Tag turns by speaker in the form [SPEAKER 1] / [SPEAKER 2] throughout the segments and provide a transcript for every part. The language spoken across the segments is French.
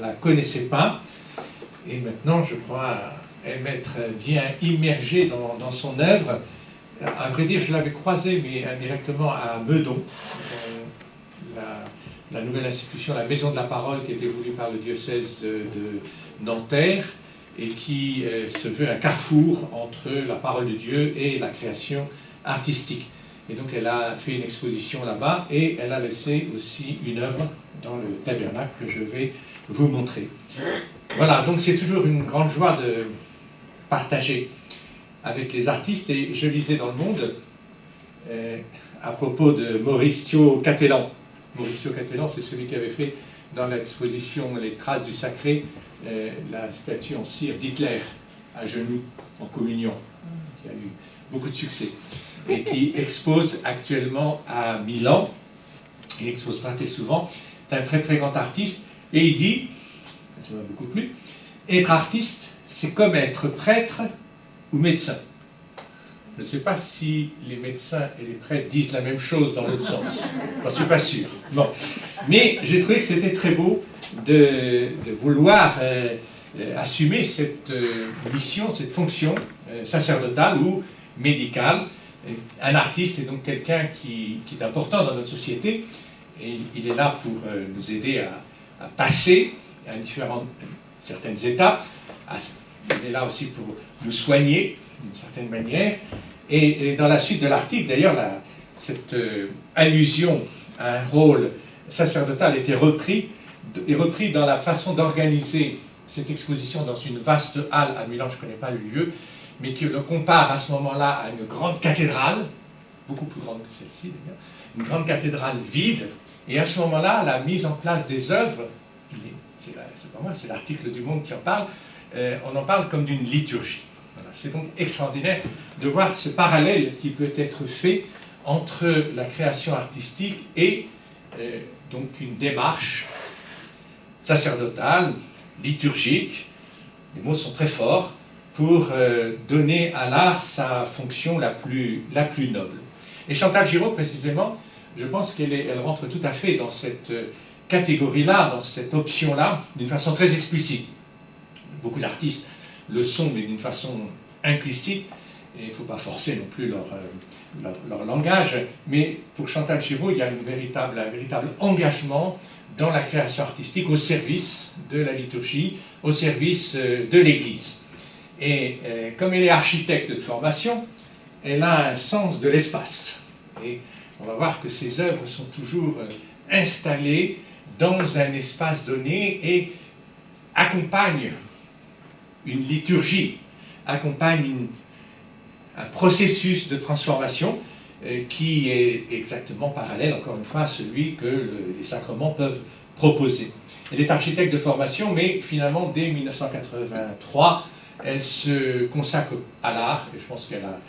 [SPEAKER 1] ne la connaissais pas. Et maintenant, je crois m'être bien immergé dans son œuvre. À vrai dire, je l'avais croisée, mais indirectement à Meudon, la nouvelle institution, la Maison de la Parole, qui était voulue par le diocèse de Nanterre, et qui se veut un carrefour entre la parole de Dieu et la création artistique. Et donc elle a fait une exposition là-bas, et elle a laissé aussi une œuvre dans le tabernacle que je vais vous montrer. Voilà, donc c'est toujours une grande joie de partager avec les artistes, et je lisais dans Le Monde à propos de Mauricio Cattelan. Mauricio Cattelan, c'est celui qui avait fait dans l'exposition Les Traces du Sacré la statue en cire d'Hitler à genoux, en communion, qui a eu beaucoup de succès, et qui expose actuellement à Milan. Il expose pas très souvent. C'est un très très grand artiste, et il dit, ça m'a beaucoup plu, être artiste, c'est comme être prêtre ou médecin. Je ne sais pas si les médecins et les prêtres disent la même chose dans l'autre sens. Je ne suis pas sûr. Bon. Mais j'ai trouvé que c'était très beau de vouloir assumer cette mission, cette fonction sacerdotale ou médicale. Un artiste est donc quelqu'un qui est important dans notre société, et il est là pour nous aider à passer à certaines étapes. Il est là aussi pour nous soigner d'une certaine manière. Et dans la suite de l'article, d'ailleurs, cette allusion à un rôle sacerdotal était repris dans la façon d'organiser cette exposition dans une vaste halle à Milan, je ne connais pas le lieu, mais qui le compare à ce moment-là à une grande cathédrale, beaucoup plus grande que celle-ci d'ailleurs, une grande cathédrale vide, et à ce moment-là, la mise en place des œuvres, c'est pas moi, c'est l'article du Monde qui en parle, on en parle comme d'une liturgie. Voilà, c'est donc extraordinaire de voir ce parallèle qui peut être fait entre la création artistique et donc une démarche sacerdotale, liturgique, les mots sont très forts, pour donner à l'art sa fonction la plus noble. Et Chantal Giraud, précisément, je pense qu'elle rentre tout à fait dans cette catégorie-là, dans cette option-là, d'une façon très explicite. Beaucoup d'artistes le sont, mais d'une façon implicite, et il ne faut pas forcer non plus leur langage, mais pour Chantal Giraud, il y a un véritable engagement dans la création artistique au service de la liturgie, au service de l'Église. Et comme elle est architecte de formation, elle a un sens de l'espace. Et on va voir que ses œuvres sont toujours installées dans un espace donné et accompagnent une liturgie, accompagnent un processus de transformation qui est exactement parallèle, encore une fois, à celui que les sacrements peuvent proposer. Elle est architecte de formation, mais finalement, dès 1983, elle se consacre à l'art, et je pense qu'elle a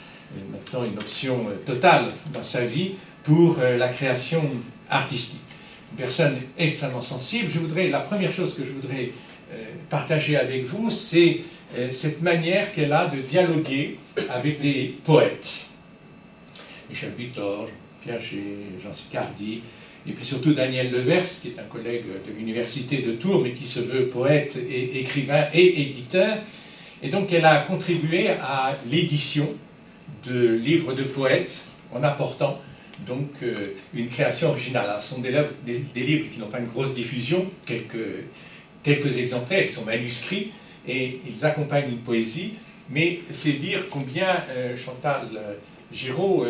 [SPEAKER 1] maintenant une option totale dans sa vie pour la création artistique. Une personne extrêmement sensible. La première chose que je voudrais partager avec vous, c'est cette manière qu'elle a de dialoguer avec des poètes. Michel Butor, Piaget, Jean Sicardy, et puis surtout Daniel Levers, qui est un collègue de l'université de Tours, mais qui se veut poète et écrivain et éditeur. Et donc elle a contribué à l'édition de livres de poètes en apportant donc une création originale. Alors, ce sont des livres qui n'ont pas une grosse diffusion, quelques exemplaires qui sont manuscrits, et ils accompagnent une poésie, mais c'est dire combien Chantal Giraud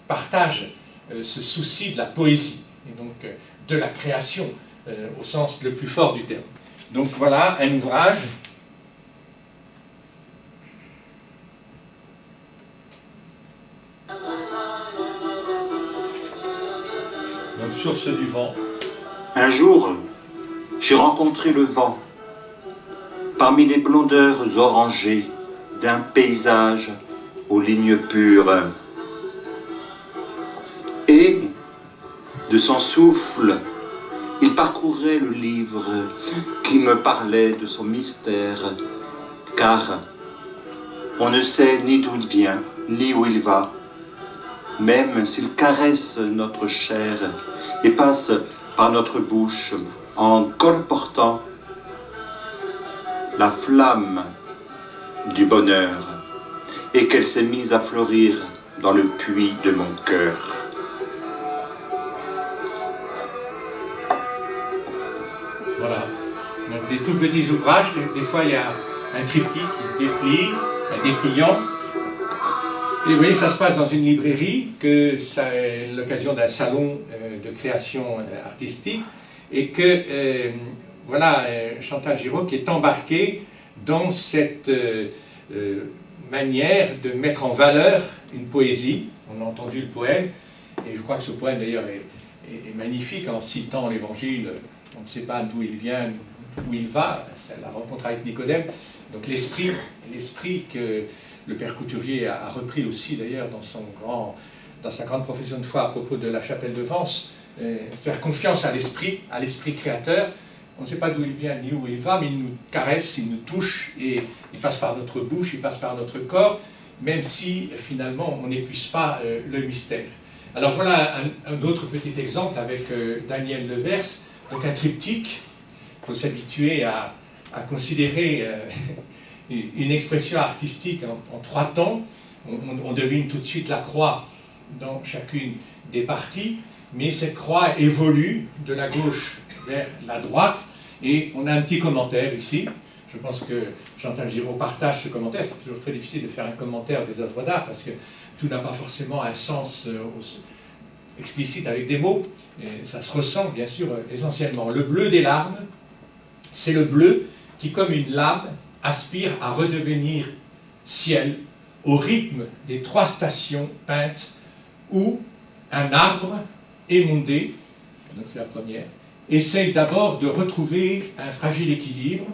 [SPEAKER 1] partage ce souci de la poésie, et donc de la création au sens le plus fort du terme. Donc voilà un ouvrage donc Source du vent.
[SPEAKER 2] Un jour, j'ai rencontré le vent parmi les blondeurs orangées d'un paysage aux lignes pures. Et, de son souffle, il parcourait le livre qui me parlait de son mystère, car on ne sait ni d'où il vient, ni où il va, même s'il caresse notre chair et passe par notre bouche en colportant la flamme du bonheur et qu'elle s'est mise à fleurir dans le puits de mon cœur.
[SPEAKER 1] Voilà. Donc des tout petits ouvrages, des fois il y a un triptyque qui se déplie, un dépliant. Et vous voyez, ça se passe dans une librairie, que c'est l'occasion d'un salon de création artistique, et que voilà, Chantal Giraud qui est embarquée dans cette manière de mettre en valeur une poésie. On a entendu le poème, et je crois que ce poème d'ailleurs est magnifique en citant l'évangile. On ne sait pas d'où il vient, où il va, c'est la rencontre avec Nicodème. Donc l'esprit que le père Couturier a repris aussi d'ailleurs dans sa grande profession de foi à propos de la chapelle de Vence, faire confiance à l'esprit créateur. On ne sait pas d'où il vient ni où il va, mais il nous caresse, il nous touche, et il passe par notre bouche, il passe par notre corps, même si finalement on n'épuise pas le mystère. Alors voilà un autre petit exemple avec Daniel Levers, donc un triptyque. Il faut s'habituer à considérer une expression artistique en 3 temps. On devine tout de suite la croix dans chacune des parties, mais cette croix évolue de la gauche vers la droite, et on a un petit commentaire ici. Je pense que Chantal Giraud partage ce commentaire. C'est toujours très difficile de faire un commentaire des œuvres d'art parce que tout n'a pas forcément un sens explicite avec des mots, et ça se ressent bien sûr essentiellement. Le bleu des larmes, c'est le bleu qui, comme une lame, aspire à redevenir ciel au rythme des 3 stations peintes où un arbre émondé, donc c'est la première, essaye d'abord de retrouver un fragile équilibre,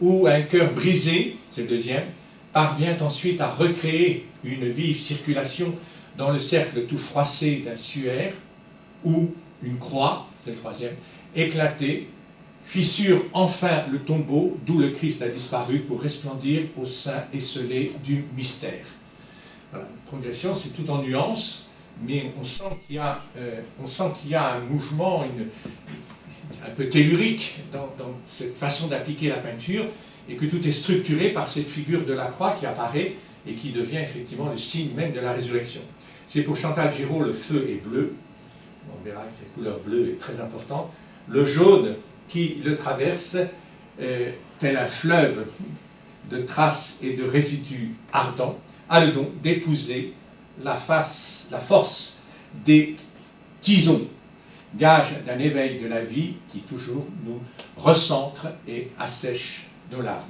[SPEAKER 1] où un cœur brisé, c'est le deuxième, parvient ensuite à recréer une vive circulation dans le cercle tout froissé d'un suaire, où une croix, c'est le troisième, éclatée, fissure enfin le tombeau d'où le Christ a disparu pour resplendir au sein esselé du mystère. Voilà, une progression, c'est tout en nuances, mais on sent qu'il y a un mouvement un peu tellurique dans cette façon d'appliquer la peinture, et que tout est structuré par cette figure de la croix qui apparaît et qui devient effectivement le signe même de la résurrection. C'est pour Chantal Giraud, le feu est bleu. On verra que cette couleur bleue est très importante. Le jaune qui le traverse, tel un fleuve de traces et de résidus ardents, a le don d'épouser la force des tisons, gage d'un éveil de la vie qui toujours nous recentre et assèche nos larmes.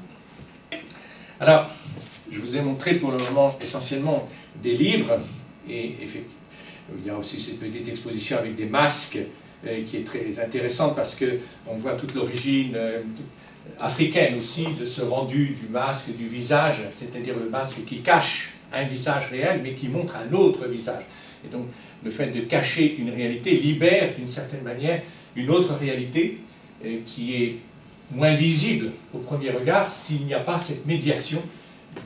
[SPEAKER 1] Alors, je vous ai montré pour le moment essentiellement des livres, et effectivement, il y a aussi cette petite exposition avec des masques qui est très intéressante parce qu'on voit toute l'origine africaine aussi de ce rendu du masque, du visage, c'est-à-dire le masque qui cache un visage réel mais qui montre un autre visage. Et donc le fait de cacher une réalité libère d'une certaine manière une autre réalité qui est moins visible au premier regard s'il n'y a pas cette médiation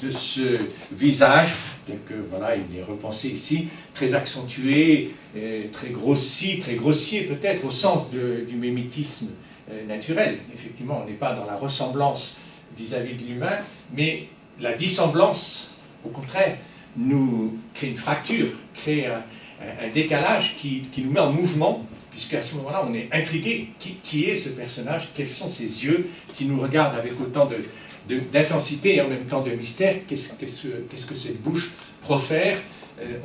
[SPEAKER 1] de ce visage. Donc voilà, il est repensé ici, très accentué, très grossi, très grossier peut-être au sens du mimétisme naturel. Effectivement, on n'est pas dans la ressemblance vis-à-vis de l'humain, mais la dissemblance, au contraire, nous crée une fracture, crée un décalage qui nous met en mouvement, puisqu'à ce moment-là, on est intrigué. Qui est ce personnage? Quels sont ses yeux qui nous regardent avec autant d'intensité et en même temps de mystère? Qu'est-ce que cette bouche profère?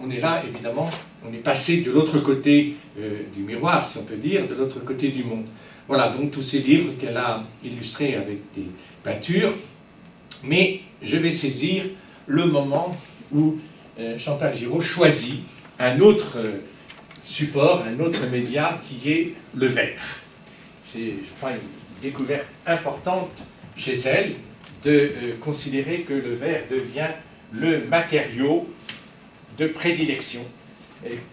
[SPEAKER 1] On est là, évidemment, on est passé de l'autre côté du miroir, si on peut dire, de l'autre côté du monde. Voilà, donc tous ces livres qu'elle a illustrés avec des peintures, mais je vais saisir le moment où Chantal Giraud choisit un autre support, un autre média qui est le verre. C'est, je crois, une découverte importante chez elle de considérer que le verre devient le matériau de prédilection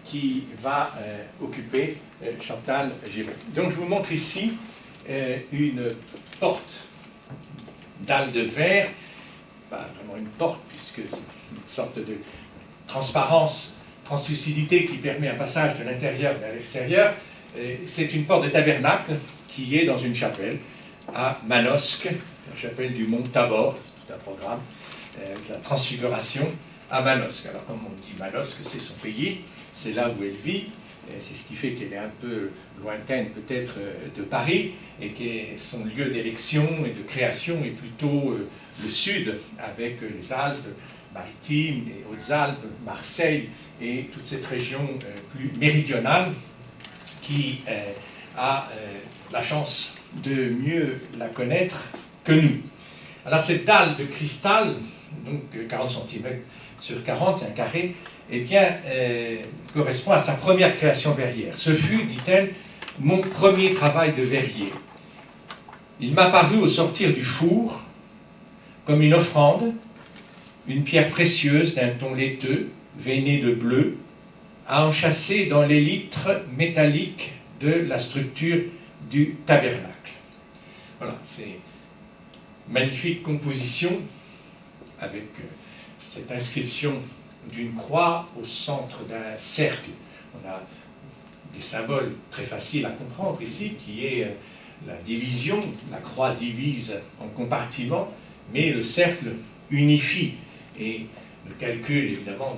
[SPEAKER 1] qui va occuper Chantal Giraud. Donc je vous montre ici une porte dalle de verre, pas vraiment une porte puisque c'est une sorte de transparence, translucidité qui permet un passage de l'intérieur vers l'extérieur. C'est une porte de tabernacle qui est dans une chapelle à Manosque, la chapelle du mont Tabor, tout un programme, avec la transfiguration à Manosque. Alors comme on dit Manosque, c'est son pays, c'est là où elle vit, c'est ce qui fait qu'elle est un peu lointaine peut-être de Paris, et que son lieu d'élection et de création est plutôt le sud, avec les Alpes maritimes, les Hautes-Alpes, Marseille, et toute cette région plus méridionale qui a la chance de mieux la connaître que nous. Alors cette dalle de cristal, donc 40 cm sur 40, c'est un carré, eh bien, correspond à sa première création verrière. Ce fut, dit-elle, mon premier travail de verrier. Il m'a paru au sortir du four comme une offrande, une pierre précieuse d'un ton laiteux, veinée de bleu, à enchâsser dans l'élytre métallique de la structure du tabernacle. Voilà, c'est une magnifique composition avec cette inscription d'une croix au centre d'un cercle. On a des symboles très faciles à comprendre ici, qui est la division, la croix divise en compartiments, mais le cercle unifie. Et le calcul, évidemment,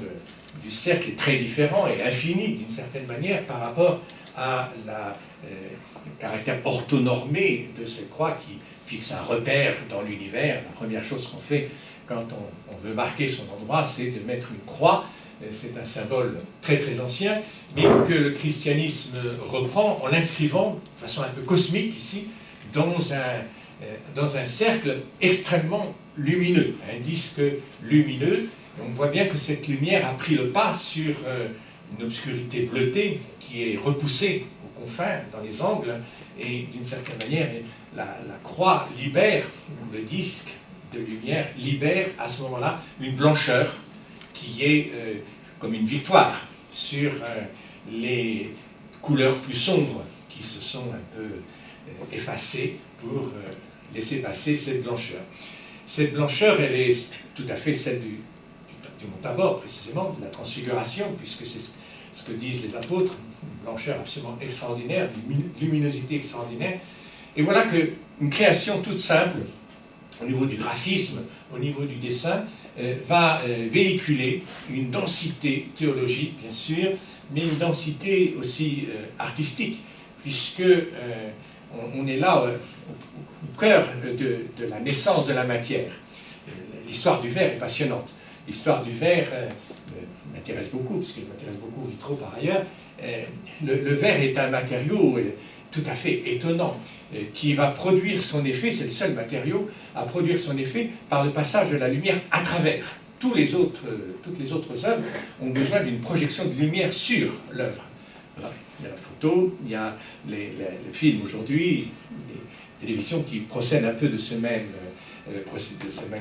[SPEAKER 1] du cercle est très différent et infini, d'une certaine manière, par rapport à le caractère orthonormé de cette croix qui fixe un repère dans l'univers. La première chose qu'on fait quand on veut marquer son endroit, c'est de mettre une croix. C'est un symbole très très ancien, mais que le christianisme reprend en l'inscrivant de façon un peu cosmique ici, dans un cercle extrêmement lumineux, un disque lumineux. On voit bien que cette lumière a pris le pas sur une obscurité bleutée qui est repoussée aux confins, dans les angles, et d'une certaine manière, la croix libère, le disque de lumière libère à ce moment-là une blancheur qui est comme une victoire sur les couleurs plus sombres qui se sont un peu effacées pour laisser passer cette blancheur. Cette blancheur, elle est tout à fait celle du mont Tabor, précisément, de la transfiguration, puisque c'est ce que disent les apôtres, une blancheur absolument extraordinaire, une luminosité extraordinaire. Et voilà qu'une création toute simple, au niveau du graphisme, au niveau du dessin, va véhiculer une densité théologique, bien sûr, mais une densité aussi artistique, puisque on est là au cœur de la naissance de la matière. L'histoire du verre est passionnante. L'histoire du verre m'intéresse beaucoup, puisque je m'intéresse beaucoup aux vitraux par ailleurs. Le verre est un matériau tout à fait étonnant, qui va produire son effet, c'est le seul matériau à produire son effet par le passage de la lumière à travers. Toutes les autres œuvres ont besoin d'une projection de lumière sur l'œuvre. Il y a la photo, il y a les films aujourd'hui, les télévisions qui procèdent un peu de ce même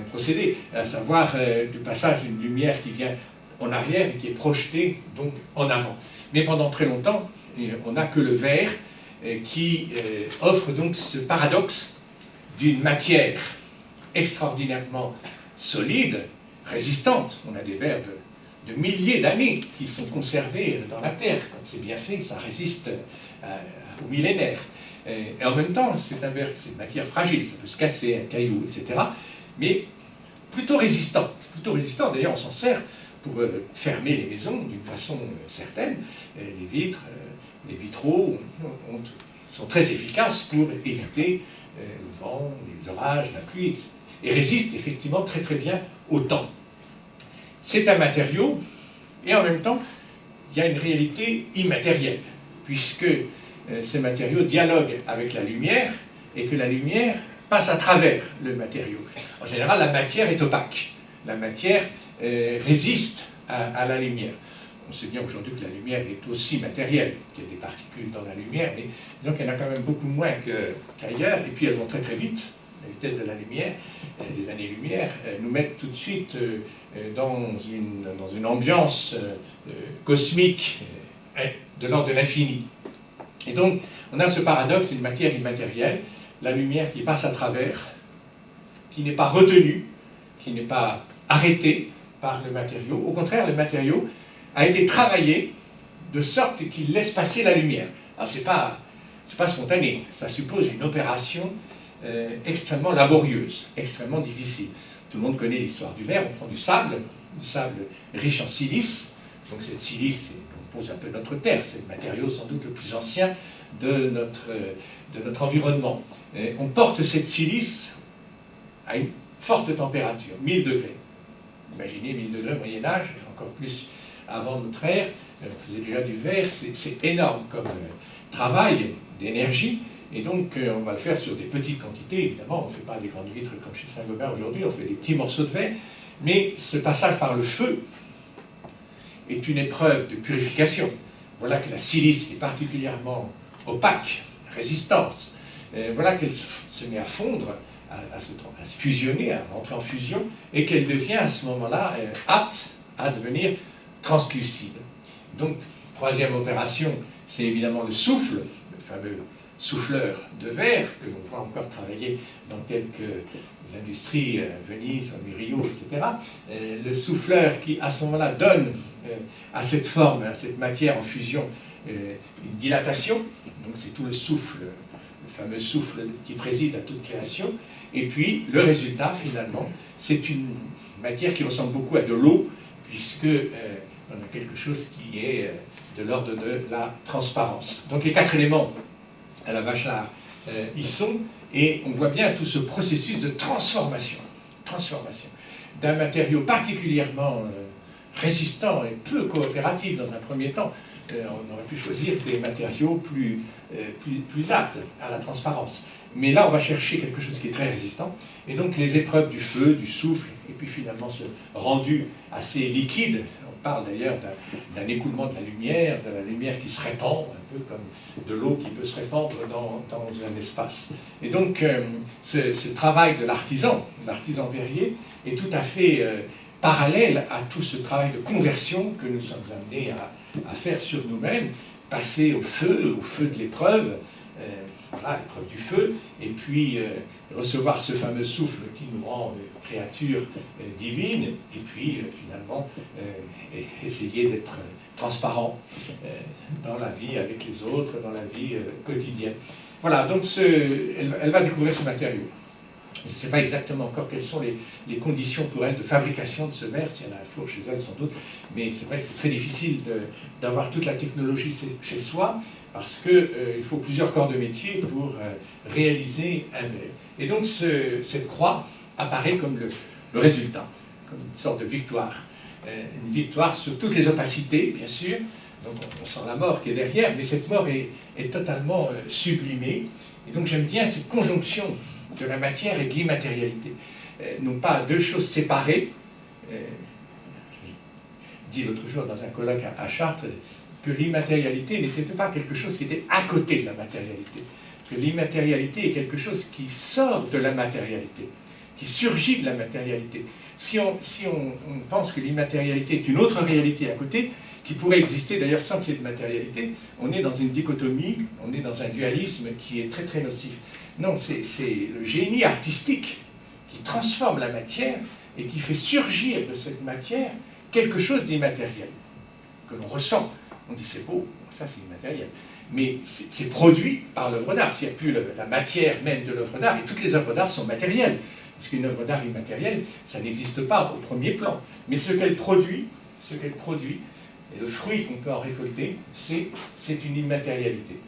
[SPEAKER 1] procédé, à savoir du passage d'une lumière qui vient en arrière et qui est projetée donc en avant. Mais pendant très longtemps, on n'a que le verre qui offre donc ce paradoxe d'une matière extraordinairement solide, résistante. On a des verres de milliers d'années qui sont conservés dans la terre. Quand c'est bien fait, ça résiste aux millénaires. Et en même temps, c'est un verre, c'est une matière fragile, ça peut se casser, un caillou, etc. Mais plutôt résistant. D'ailleurs, on s'en sert pour fermer les maisons d'une façon certaine. Les vitres, les vitraux sont très efficaces pour éviter le vent, les orages, la pluie, et résistent effectivement très très bien au temps. C'est un matériau, et en même temps, il y a une réalité immatérielle, puisque ces matériaux dialoguent avec la lumière, et que la lumière passe à travers le matériau. En général, la matière est opaque. La matière résiste à la lumière. On sait bien aujourd'hui que la lumière est aussi matérielle, qu'il y a des particules dans la lumière, mais disons qu'il y en a quand même beaucoup moins qu'ailleurs, et puis elles vont très très vite. La vitesse de la lumière, les années-lumière, nous mettent tout de suite dans une ambiance cosmique de l'ordre de l'infini. Et donc, on a ce paradoxe d'une matière immatérielle, la lumière qui passe à travers, qui n'est pas retenue, qui n'est pas arrêtée par le matériau. Au contraire, le matériau a été travaillé de sorte qu'il laisse passer la lumière. Alors, c'est pas spontané, ça suppose une opération extrêmement laborieuse, extrêmement difficile. Tout le monde connaît l'histoire du verre, on prend du sable riche en silice, donc cette silice compose un peu notre terre, c'est le matériau sans doute le plus ancien de notre environnement. On porte cette silice à une forte température, 1000 degrés. Imaginez 1000 degrés au Moyen-Âge, et encore plus avant notre ère, on faisait déjà du verre, c'est énorme comme travail d'énergie, et donc on va le faire sur des petites quantités, évidemment, on ne fait pas des grandes vitres comme chez Saint-Gobain aujourd'hui, on fait des petits morceaux de verre, mais ce passage par le feu est une épreuve de purification. Voilà que la silice est particulièrement opaque, résistance, voilà qu'elle se met à fondre, à se fusionner, à rentrer en fusion, et qu'elle devient à ce moment-là apte à devenir translucide. Donc, troisième opération, c'est évidemment le souffle, le fameux souffleur de verre, que l'on voit encore travailler dans quelques industries, Venise, Rio, etc. Le souffleur qui, à ce moment-là, donne à cette forme, à cette matière en fusion, une dilatation. Donc, c'est tout le souffle, le fameux souffle qui préside à toute création. Et puis, le résultat, finalement, c'est une matière qui ressemble beaucoup à de l'eau, puisque on a quelque chose qui est de l'ordre de la transparence. Donc, les 4 éléments à la Bachelard y sont, et on voit bien tout ce processus de transformation d'un matériau particulièrement résistant et peu coopératif dans un premier temps. On aurait pu choisir des matériaux plus aptes à la transparence. Mais là, on va chercher quelque chose qui est très résistant. Et donc, les épreuves du feu, du souffle, et puis finalement ce rendu assez liquide. On parle d'ailleurs d'un écoulement de la lumière qui se répand, un peu comme de l'eau qui peut se répandre dans un espace. Et donc, ce travail de l'artisan verrier, est tout à fait parallèle à tout ce travail de conversion que nous sommes amenés à faire sur nous-mêmes, passer au feu de l'épreuve, voilà, l'épreuve du feu, et puis recevoir ce fameux souffle qui nous rend créatures divines, et puis finalement essayer d'être transparent dans la vie avec les autres, dans la vie quotidienne. Voilà, donc elle va découvrir ce matériau. Je ne sais pas exactement encore quelles sont les conditions pour elle de fabrication de ce verre, si elle a un four chez elle sans doute, mais c'est vrai que c'est très difficile d'avoir toute la technologie chez soi, parce qu'il faut plusieurs corps de métier pour réaliser un verre. Et donc cette croix apparaît comme le résultat, comme une sorte de victoire. Une victoire sur toutes les opacités, bien sûr, donc on sent la mort qui est derrière, mais cette mort est totalement sublimée, et donc j'aime bien cette conjonction de la matière et de l'immatérialité. Non pas deux choses séparées. J'ai dit l'autre jour dans un colloque à Chartres que l'immatérialité n'était pas quelque chose qui était à côté de la matérialité. Que l'immatérialité est quelque chose qui sort de la matérialité, qui surgit de la matérialité. Si on pense que l'immatérialité est une autre réalité à côté, qui pourrait exister d'ailleurs sans qu'il y ait de matérialité, on est dans une dichotomie, on est dans un dualisme qui est très très nocif. Non, c'est le génie artistique qui transforme la matière et qui fait surgir de cette matière quelque chose d'immatériel, que l'on ressent. On dit c'est beau, ça c'est immatériel. Mais c'est produit par l'œuvre d'art. S'il n'y a plus la matière même de l'œuvre d'art, et toutes les œuvres d'art sont matérielles, parce qu'une œuvre d'art immatérielle, ça n'existe pas au premier plan. Mais ce qu'elle produit, et le fruit qu'on peut en récolter, c'est une immatérialité.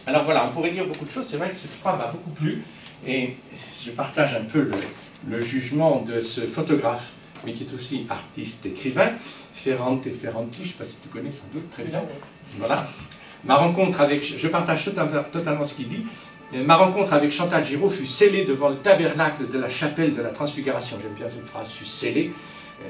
[SPEAKER 1] Alors voilà, on pourrait dire beaucoup de choses, c'est vrai que cette croix m'a beaucoup plu, et je partage un peu le jugement de ce photographe, mais qui est aussi artiste, écrivain, Ferrante Ferranti, je ne sais pas si tu connais sans doute, très bien. Voilà. Ma rencontre avec, je partage totalement ce qu'il dit, ma rencontre avec Chantal Giraud fut scellée devant le tabernacle de la chapelle de la Transfiguration. J'aime bien cette phrase, fut scellée.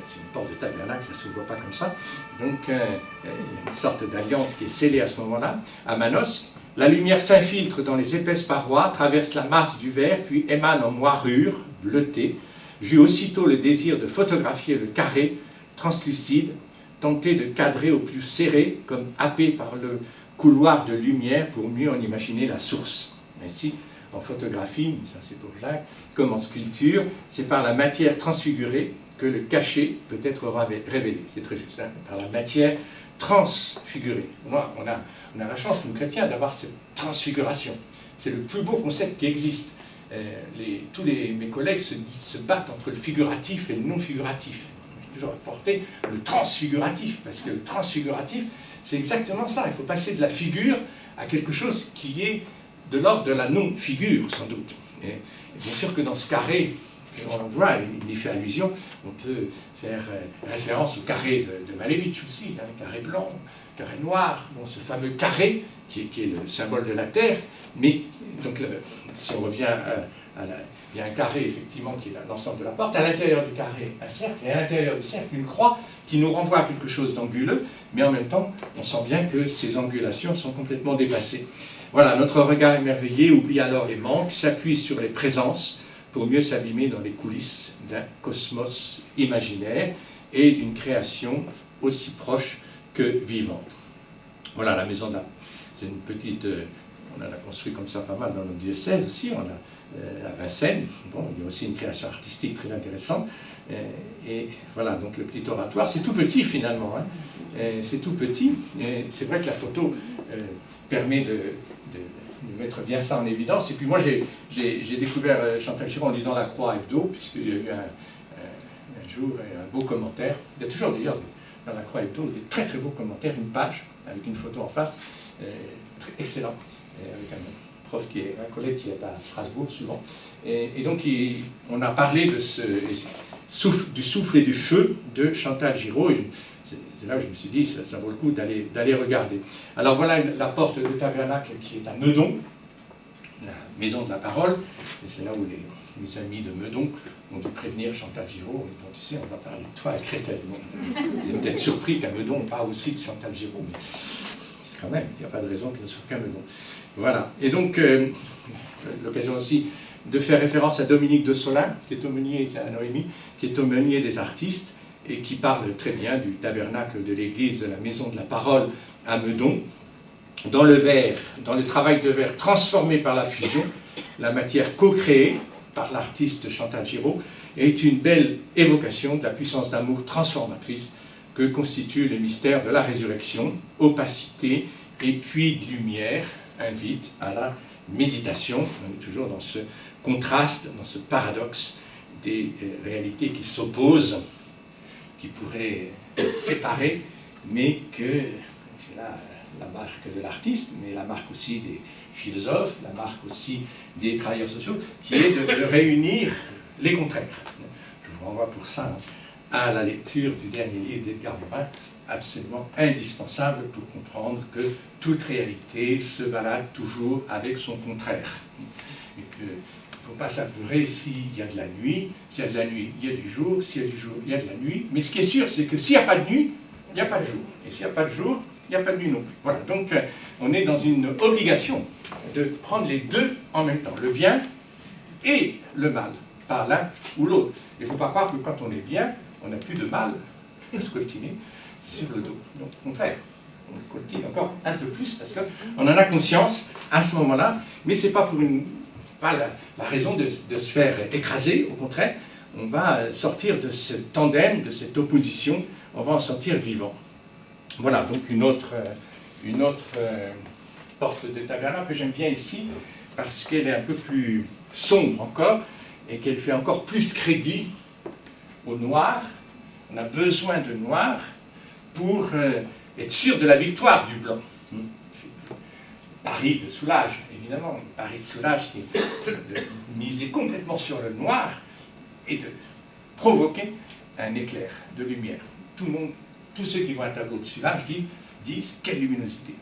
[SPEAKER 1] C'est une porte de tabernacle, ça ne se voit pas comme ça. Donc, il y a une sorte d'alliance qui est scellée à ce moment-là, à Manos. La lumière s'infiltre dans les épaisses parois, traverse la masse du verre, puis émane en moirure, bleutée. J'eus aussitôt le désir de photographier le carré, translucide, tenter de cadrer au plus serré, comme happé par le couloir de lumière pour mieux en imaginer la source. Ainsi, en photographie, ça c'est pour Jacques, comme en sculpture, c'est par la matière transfigurée que le cachet peut être révélé. C'est très juste, hein, par la matière transfigurée. Moi, on a la chance, nous chrétiens, d'avoir cette transfiguration. C'est le plus beau concept qui existe. mes collègues se battent entre le figuratif et le non-figuratif. J'ai toujours apporté le transfiguratif, parce que le transfiguratif, c'est exactement ça. Il faut passer de la figure à quelque chose qui est de l'ordre de la non-figure, sans doute. Et bien sûr que dans ce carré, on voit, il y fait allusion, on peut faire référence au carré de Malevich aussi, hein, carré blanc, carré noir, bon, ce fameux carré qui est le symbole de la Terre, mais donc, si on revient il y a un carré effectivement qui est l'ensemble de la porte, à l'intérieur du carré un cercle, et à l'intérieur du cercle une croix qui nous renvoie à quelque chose d'anguleux, mais en même temps on sent bien que ces angulations sont complètement dépassées. Voilà, notre regard émerveillé oublie alors les manques, s'appuie sur les présences pour mieux s'abîmer dans les coulisses d'un cosmos imaginaire et d'une création aussi proche que vivante. Voilà, la maison de la... C'est une petite... on en a construit comme ça pas mal dans notre diocèse aussi, on a à Vincennes, bon, il y a aussi une création artistique très intéressante, et voilà, donc le petit oratoire, c'est tout petit finalement, hein, c'est tout petit, et c'est vrai que la photo permet de mettre bien ça en évidence, et puis moi j'ai découvert Chantal Giraud en lisant La Croix Hebdo, puisqu'il y a eu un jour un beau commentaire, il y a toujours d'ailleurs dans La Croix Hebdo des très très beaux commentaires, une page avec une photo en face, excellent, avec un collègue qui est à Strasbourg souvent, et donc on a parlé de du souffle et du feu de Chantal Giraud, et c'est là que je me suis dit, ça vaut le coup d'aller regarder. Alors voilà la porte de tabernacle qui est à Meudon, la maison de la parole, et c'est là où mes amis de Meudon ont dû prévenir Chantal Giraud, bon, tu sais, on va parler de toi à Créteil. Bon, vous êtes peut-être surpris qu'à Meudon on parle aussi de Chantal Giraud, mais quand même, il n'y a pas de raison que ce soit qu'à Meudon. Voilà, et donc l'occasion aussi de faire référence à Dominique de Solin, qui est aumônier à Noémie, qui est aumônier des artistes, et qui parle très bien du tabernacle de l'église de la maison de la parole à Meudon. Dans le travail de verre transformé par la fusion, la matière co-créée par l'artiste Chantal Giraud est une belle évocation de la puissance d'amour transformatrice que constitue le mystère de la résurrection. Opacité et puis de lumière invite à la méditation. On est toujours dans ce contraste, dans ce paradoxe des réalités qui s'opposent, qui pourraient être séparées, mais que c'est là la marque de l'artiste, mais la marque aussi des philosophes, la marque aussi des travailleurs sociaux, qui est de réunir les contraires. Je vous renvoie pour ça à la lecture du dernier livre d'Edgar Morin, absolument indispensable pour comprendre que toute réalité se balade toujours avec son contraire. Et qu'il ne faut pas s'apeurer s'il y a de la nuit, s'il y a de la nuit, il y a du jour, s'il y a du jour, il y a de la nuit. Mais ce qui est sûr, c'est que s'il n'y a pas de nuit, il n'y a pas de jour. Et s'il n'y a pas de jour, il n'y a pas de nuit non plus. Voilà, donc on est dans une obligation de prendre les deux en même temps, le bien et le mal, pas l'un ou l'autre. Il ne faut pas croire que quand on est bien, on n'a plus de mal à se coltiner sur le dos. Donc, au contraire, on coltine encore un peu plus parce qu'on en a conscience à ce moment-là, mais ce n'est pas pour pas la raison de se faire écraser, au contraire, on va sortir de ce tandem, de cette opposition, on va en sortir vivant. Voilà, donc une autre porte de tabernacle que j'aime bien ici, parce qu'elle est un peu plus sombre encore, et qu'elle fait encore plus crédit au noir. On a besoin de noir pour être sûr de la victoire du blanc. Pari de Soulages, évidemment, pari de Soulages qui est de miser complètement sur le noir et de provoquer un éclair de lumière. Tout le monde, tous ceux qui voient un tableau de Soulages disent quelle luminosité.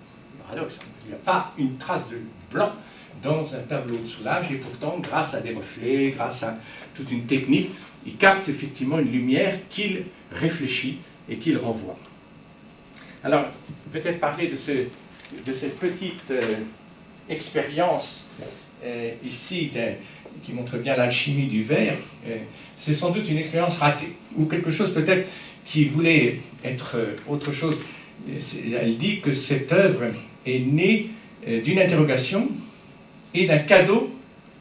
[SPEAKER 1] Paradoxe, il n'y a pas une trace de blanc dans un tableau de Soulages, et pourtant, grâce à des reflets, grâce à toute une technique, il capte effectivement une lumière qu'il réfléchit et qu'il renvoie. Alors, peut-être parler de cette petite expérience ici, qui montre bien l'alchimie du verre. C'est sans doute une expérience ratée, ou quelque chose peut-être qui voulait être autre chose. Elle dit que cette œuvre est née d'une interrogation et d'un cadeau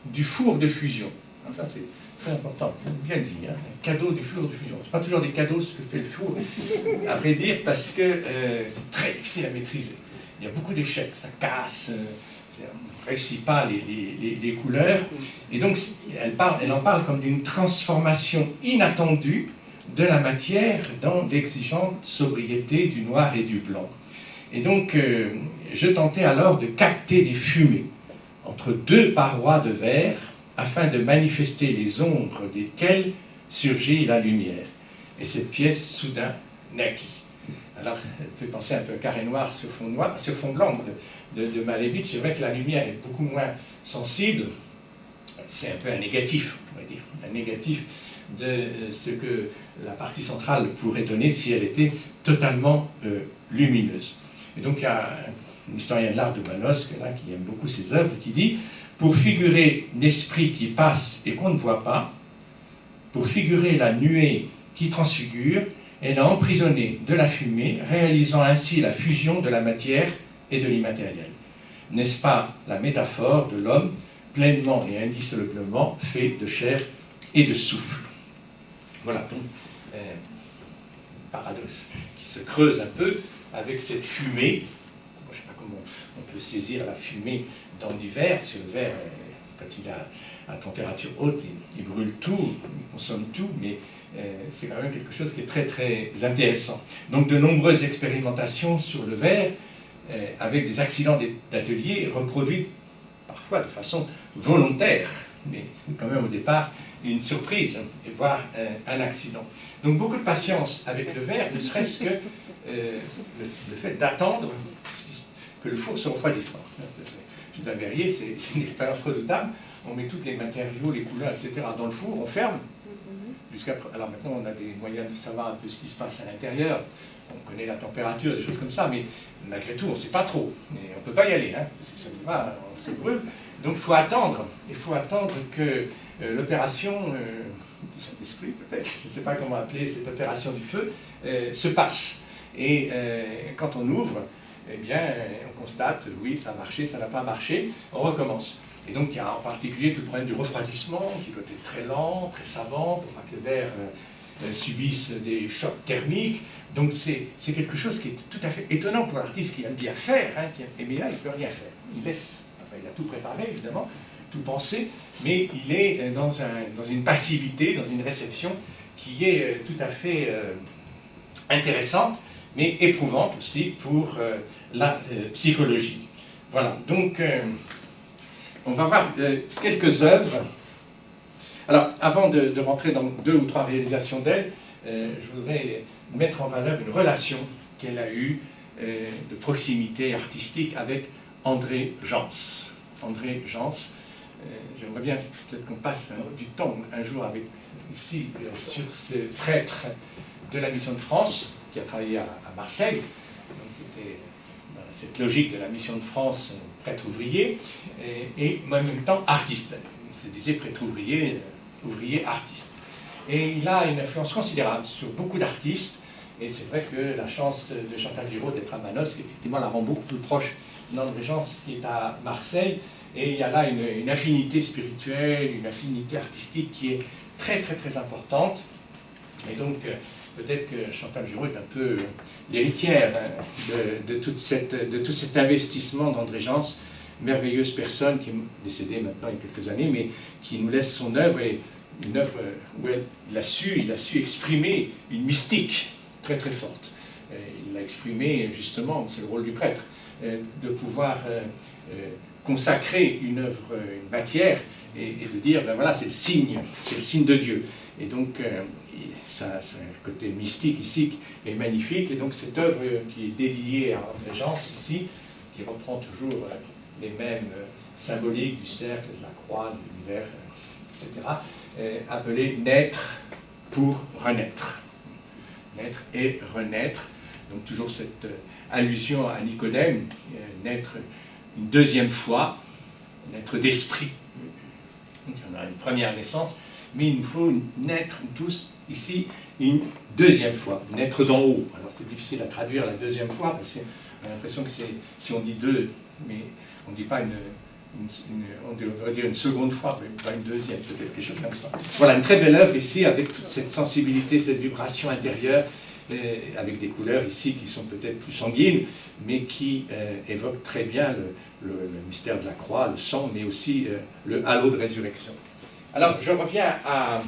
[SPEAKER 1] du four de fusion. Alors ça, c'est très important, bien dit, hein, un cadeau du four de fusion. Ce n'est pas toujours des cadeaux ce que fait le four, à vrai dire, parce que c'est très difficile à maîtriser. Il y a beaucoup d'échecs, ça casse, réussit pas les couleurs. Et donc, elle en parle comme d'une transformation inattendue de la matière dans l'exigeante sobriété du noir et du blanc. Et donc, je tentais alors de capter des fumées entre deux parois de verre afin de manifester les ombres desquelles surgit la lumière. Et cette pièce, soudain, naquit. Alors, elle fait penser un peu à Carré noir sur fond blanc de Malevich. C'est vrai que la lumière est beaucoup moins sensible. C'est un peu un négatif, on pourrait dire. Un négatif de ce que la partie centrale pourrait donner si elle était totalement lumineuse. Et donc, il y a un historien de l'art de Manosque, là, qui aime beaucoup ses œuvres, qui dit « Pour figurer l'esprit qui passe et qu'on ne voit pas, pour figurer la nuée qui transfigure, elle a emprisonné de la fumée, réalisant ainsi la fusion de la matière et de l'immatériel. N'est-ce pas la métaphore de l'homme pleinement et indissolublement fait de chair et de souffle ?» Voilà donc un paradoxe qui se creuse un peu avec cette fumée. Je ne sais pas comment on peut saisir la fumée dans du verre, parce que le verre, quand il est à température haute, il brûle tout, il consomme tout, mais c'est quand même quelque chose qui est très très intéressant. Donc de nombreuses expérimentations sur le verre, avec des accidents d'atelier reproduits parfois de façon volontaire, mais c'est quand même au départ une surprise, et voire un accident. Donc beaucoup de patience avec le verre, ne serait-ce que le fait d'attendre que le four se refroidisse. Chez un verrier, c'est une expérience redoutable. On met tous les matériaux, les couleurs, etc. dans le four, on ferme. Alors maintenant, on a des moyens de savoir un peu ce qui se passe à l'intérieur. On connaît la température, des choses comme ça, mais malgré tout, on ne sait pas trop. Et on ne peut pas y aller, hein, parce que ça va, on se brûle. Donc il faut attendre. Il faut attendre que l'opération, d'esprit peut-être, je ne sais pas comment appeler cette opération du feu, se passe. Et quand on ouvre, eh bien, on constate, oui, ça a marché, ça n'a pas marché, on recommence. Et donc, il y a en particulier tout le problème du refroidissement, qui doit être très lent, très savant, pour pas que le verre subisse des chocs thermiques. Donc, c'est quelque chose qui est tout à fait étonnant pour l'artiste qui aime bien faire, hein, mais là, il ne peut rien faire. Il laisse, enfin, il a tout préparé, évidemment, tout pensé, mais il est dans une passivité, dans une réception qui est tout à fait intéressante, mais éprouvante aussi pour la psychologie. Voilà, donc on va voir quelques œuvres. Alors, avant de rentrer dans 2 ou 3 réalisations d'elle, je voudrais mettre en valeur une relation qu'elle a eue de proximité artistique avec André Jans. André Jans, j'aimerais bien peut-être qu'on passe du temps un jour avec, ici sur ce prêtre de la Mission de France, qui a travaillé à Marseille, donc qui était dans cette logique de la Mission de France, prêtre ouvrier, et en même temps artiste. Il se disait prêtre ouvrier, ouvrier artiste. Et il a une influence considérable sur beaucoup d'artistes, et c'est vrai que la chance de Chantal Giraud d'être à Manosque, effectivement, la rend beaucoup plus proche d'André Jans qui est à Marseille, et il y a là une affinité spirituelle, une affinité artistique qui est très très très importante. Et donc, peut-être que Chantal Giraud est un peu l'héritière de tout cet investissement d'André Jans, merveilleuse personne qui est décédée maintenant il y a quelques années, mais qui nous laisse son œuvre, et une œuvre où il a su exprimer une mystique très très forte. Il l'a exprimé justement, c'est le rôle du prêtre, de pouvoir consacrer une œuvre, une matière, et de dire, ben voilà, c'est le signe de Dieu. Et donc, ça, c'est un côté mystique ici est magnifique, et donc cette œuvre qui est dédiée à André Jans ici, qui reprend toujours les mêmes symboliques du cercle, de la croix, de l'univers, etc., appelée « Naître pour renaître ». Naître et renaître, donc toujours cette allusion à Nicodème, naître une deuxième fois, naître d'esprit. Donc il y en a une première naissance, mais il nous faut naître tous ici une deuxième fois, naître d'en haut. Alors c'est difficile à traduire la deuxième fois, parce qu'on a l'impression que si on dit deux, mais on ne dit pas on devrait dire une seconde fois, mais pas une deuxième, peut-être quelque chose comme ça. Voilà, une très belle œuvre ici, avec toute cette sensibilité, cette vibration intérieure, avec des couleurs ici qui sont peut-être plus sanguines, mais qui évoquent très bien le mystère de la croix, le sang, mais aussi le halo de résurrection. Alors, j'en reviens à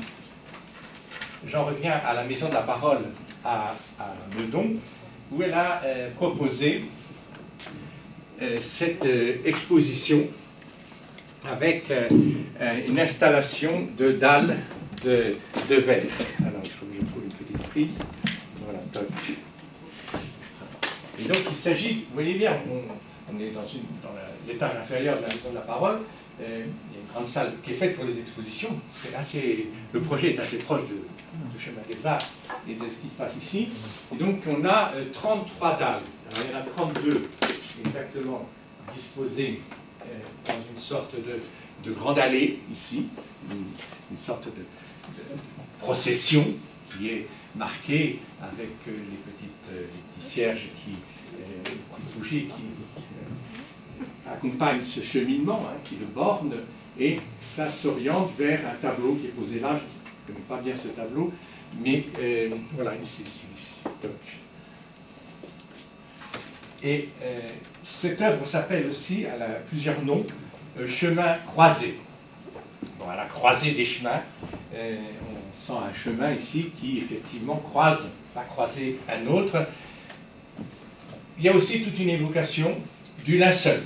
[SPEAKER 1] la Maison de la Parole à Meudon, où elle a proposé cette exposition avec une installation de dalles de verre. Alors, il faut que je trouve une petite prise. Voilà, top. Et donc, il s'agit, vous voyez bien, on est dans l'étage inférieur de la Maison de la Parole. Il y a une grande salle qui est faite pour les expositions. Le projet est assez proche du chemin des Arts et de ce qui se passe ici. Et donc, on a 33 dalles. Alors, il y en a 32 exactement disposées dans une sorte de grande allée, ici. Une sorte de procession qui est marquée avec les petits cierges les bougies qui accompagnent ce cheminement, qui le borne, et ça s'oriente vers un tableau qui est posé là. Je ne connais pas bien ce tableau, mais voilà, ici, celui-ci. Et cette œuvre s'appelle aussi, elle a plusieurs noms, Chemin croisé. Bon, à la croisée des chemins, on sent un chemin ici qui effectivement va croiser un autre. Il y a aussi toute une évocation du linceul.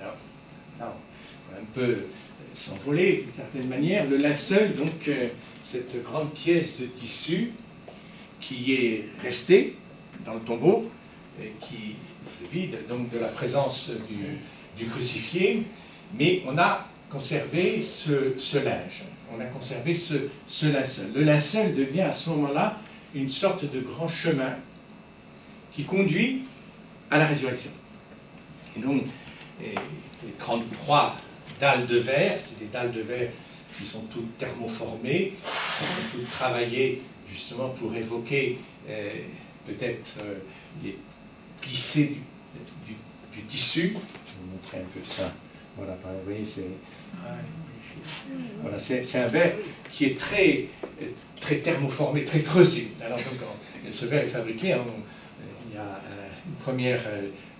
[SPEAKER 1] Alors, on va un peu s'envoler d'une certaine manière. Le linceul, donc, cette grande pièce de tissu qui est restée dans le tombeau, et qui se vide donc de la présence du crucifié, mais on a conservé ce linge, on a conservé ce linceul. Le linceul devient à ce moment-là une sorte de grand chemin qui conduit à la résurrection. Et donc, les 33 dalles de verre, c'est des dalles de verre qui sont toutes thermoformées, qui sont toutes travaillées justement pour évoquer peut-être les plissés du tissu. Je vais vous montrer un peu ça. Voilà, vous voyez, c'est un verre qui est très thermoformé, très creusé. Alors donc, ce verre est fabriqué, il y a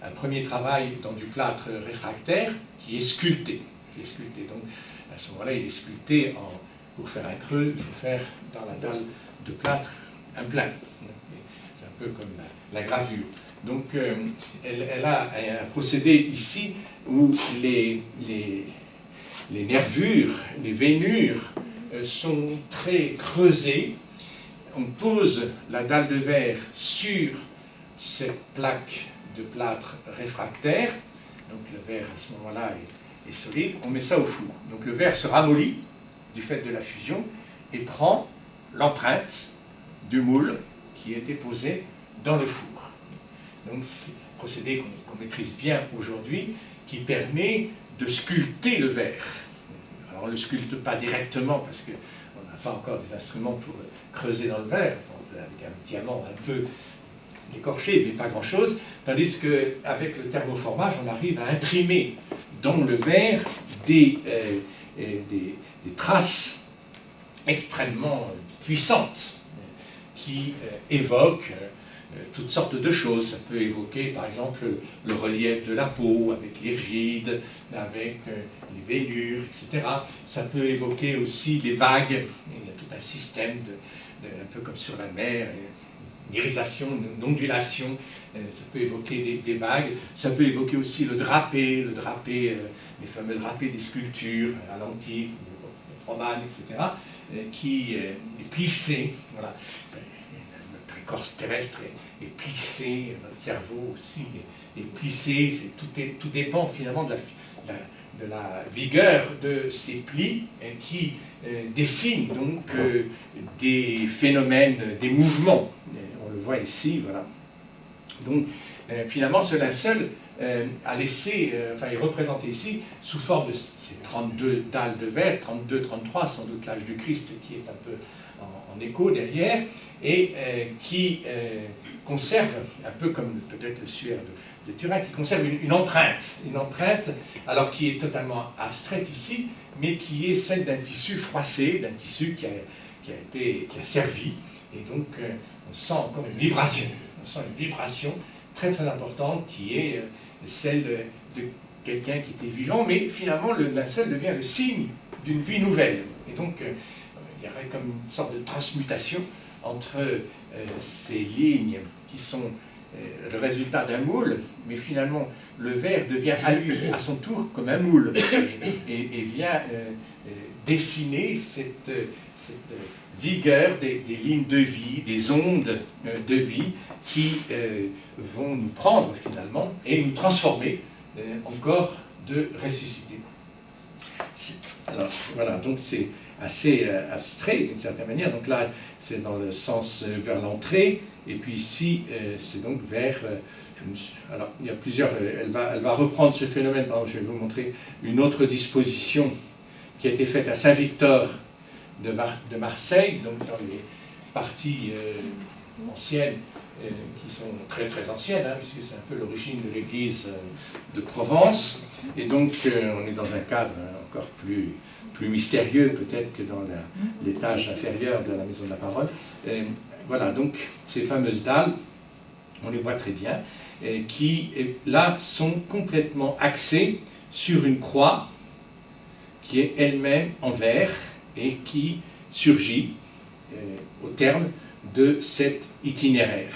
[SPEAKER 1] un premier travail dans du plâtre réfractaire qui est sculpté. Donc, à ce moment-là, il est sculpté pour faire un creux, il faut faire dans la dalle de plâtre un plein. C'est un peu comme la gravure. Donc, elle a un procédé ici où les nervures, les veinures sont très creusées. On pose la dalle de verre sur cette plaque de plâtre réfractaire. Donc, le verre, à ce moment-là, est solide. On met ça au four. Donc, le verre se ramollit du fait de la fusion et prend l'empreinte du moule qui a été posé dans le four. Donc, c'est un procédé qu'on maîtrise bien aujourd'hui, qui permet de sculpter le verre. Alors, on ne le sculpte pas directement, parce qu'on n'a pas encore des instruments pour creuser dans le verre, avec un diamant un peu écorché, mais pas grand-chose, tandis qu'avec le thermoformage, on arrive à imprimer dans le verre des traces extrêmement puissantes qui évoquent toutes sortes de choses. Ça peut évoquer, par exemple, le relief de la peau, avec les rides, avec les veinures, etc. Ça peut évoquer aussi les vagues. Il y a tout un système, un peu comme sur la mer, une irisation, une ondulation. Ça peut évoquer des vagues. Ça peut évoquer aussi le drapé, les fameux drapés des sculptures à l'antique, romane, etc., qui est plissé. Voilà. Notre écorce terrestre est plissée, notre cerveau aussi est plissé. Tout dépend finalement de la vigueur de ces plis qui dessinent donc des phénomènes, des mouvements. On le voit ici, voilà. Donc, finalement, ce linceul est représenté ici sous forme de ces 32 dalles de verre, 32, 33, sans doute l'âge du Christ qui est un peu en écho derrière, et qui conserve, un peu comme peut-être le suaire de Turin, qui conserve une empreinte, alors qui est totalement abstraite ici, mais qui est celle d'un tissu froissé, d'un tissu qui a servi, Et donc, on sent encore une vibration. On sent une vibration très très importante qui est celle de quelqu'un qui était vivant, mais finalement, le linceul devient le signe d'une vie nouvelle. Et donc, il y aurait comme une sorte de transmutation entre ces lignes qui sont le résultat d'un moule, mais finalement le verre devient à son tour comme un moule et vient dessiner cette vigueur des lignes de vie, des ondes de vie qui vont nous prendre finalement et nous transformer encore de ressusciter. Alors voilà, donc c'est assez abstrait d'une certaine manière. Donc là, c'est dans le sens vers l'entrée, et puis ici, c'est donc vers... alors, il y a plusieurs... Elle va reprendre ce phénomène. Par exemple, je vais vous montrer une autre disposition qui a été faite à Saint-Victor de Marseille, donc dans les parties anciennes, qui sont très très anciennes, hein, puisque c'est un peu l'origine de l'église de Provence. Et donc, on est dans un cadre encore plus mystérieux peut-être que dans l'étage inférieur de la Maison de la Parole. Voilà, donc ces fameuses dalles, on les voit très bien, qui là sont complètement axées sur une croix qui est elle-même en verre et qui surgit au terme de cet itinéraire.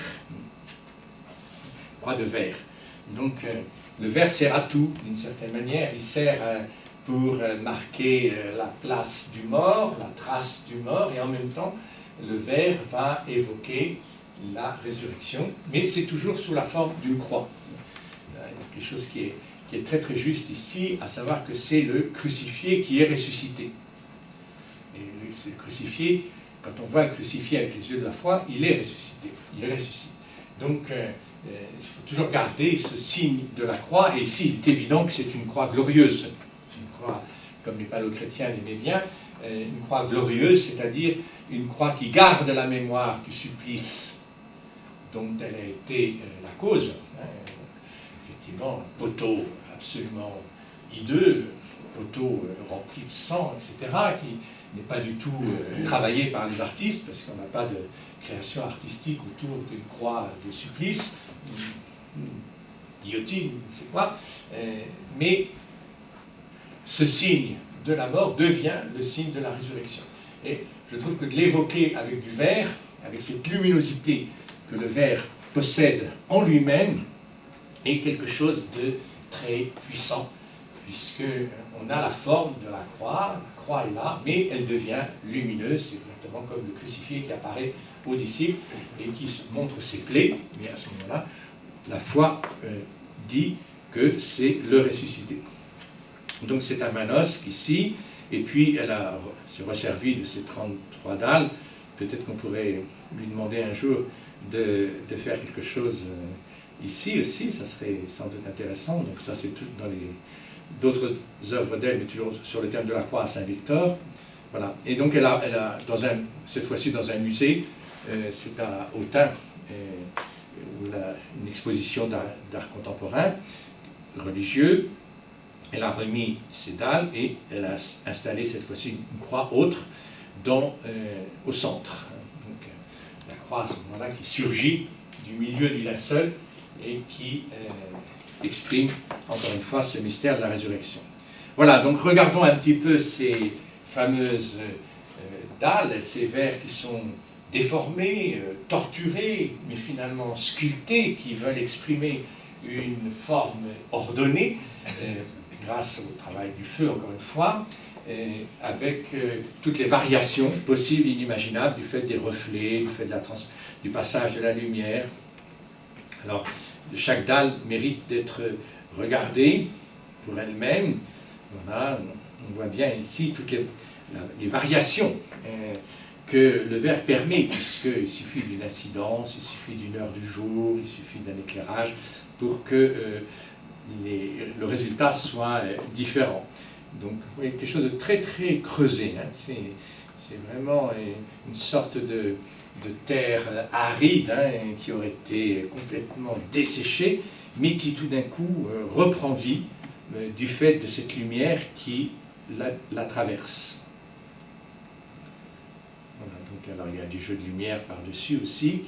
[SPEAKER 1] Croix de verre. Donc le verre sert à tout d'une certaine manière, il sert pour marquer la place du mort, la trace du mort, et en même temps, le verre va évoquer la résurrection, mais c'est toujours sous la forme d'une croix. Il y a quelque chose qui est très très juste ici, à savoir que c'est le crucifié qui est ressuscité. Et le crucifié, quand on voit un crucifié avec les yeux de la foi, il est ressuscité, il ressuscite. Donc, il faut toujours garder ce signe de la croix, et ici, il est évident que c'est une croix glorieuse. Une croix, comme les paléochrétiens l'aimaient bien, une croix glorieuse, c'est-à-dire une croix qui garde la mémoire du supplice dont elle a été la cause. Effectivement, un poteau absolument hideux, un poteau rempli de sang, etc., qui n'est pas du tout travaillé par les artistes, parce qu'on n'a pas de création artistique autour d'une croix de supplice, guillotine, c'est quoi, mais ce signe de la mort devient le signe de la résurrection. Et je trouve que de l'évoquer avec du verre, avec cette luminosité que le verre possède en lui-même, est quelque chose de très puissant, puisqu'on a la forme de la croix est là, mais elle devient lumineuse, c'est exactement comme le crucifié qui apparaît aux disciples et qui montre ses plaies, mais à ce moment-là, la foi dit que c'est le ressuscité. Donc c'est un manosque ici, et puis elle a se resservi de ces 33 dalles. Peut-être qu'on pourrait lui demander un jour de faire quelque chose ici aussi, ça serait sans doute intéressant. Donc ça c'est tout dans d'autres œuvres d'elle, mais toujours sur le thème de la croix à Saint-Victor. Voilà. Et donc elle a cette fois-ci dans un musée, c'est à Autun, où une exposition d'art contemporain, religieux. Elle a remis ses dalles et elle a installé cette fois-ci une croix autre au centre. Donc, la croix à ce moment-là qui surgit du milieu du linceul et qui exprime encore une fois ce mystère de la résurrection. Voilà, donc regardons un petit peu ces fameuses dalles, ces vers qui sont déformés, torturés, mais finalement sculptés, qui veulent exprimer une forme ordonnée, grâce au travail du feu, encore une fois, avec toutes les variations possibles et inimaginables du fait des reflets, du fait du passage de la lumière. Alors, chaque dalle mérite d'être regardée pour elle-même. Voilà, on voit bien ici toutes les variations que le verre permet, puisqu'il suffit d'une incidence, il suffit d'une heure du jour, il suffit d'un éclairage pour que le résultat soit différent. Donc, vous voyez quelque chose de très très creusé. Hein. C'est vraiment une sorte de terre aride qui aurait été complètement desséchée, mais qui tout d'un coup reprend vie du fait de cette lumière qui la traverse. Voilà, Donc, alors, il y a des jeux de lumière par-dessus aussi.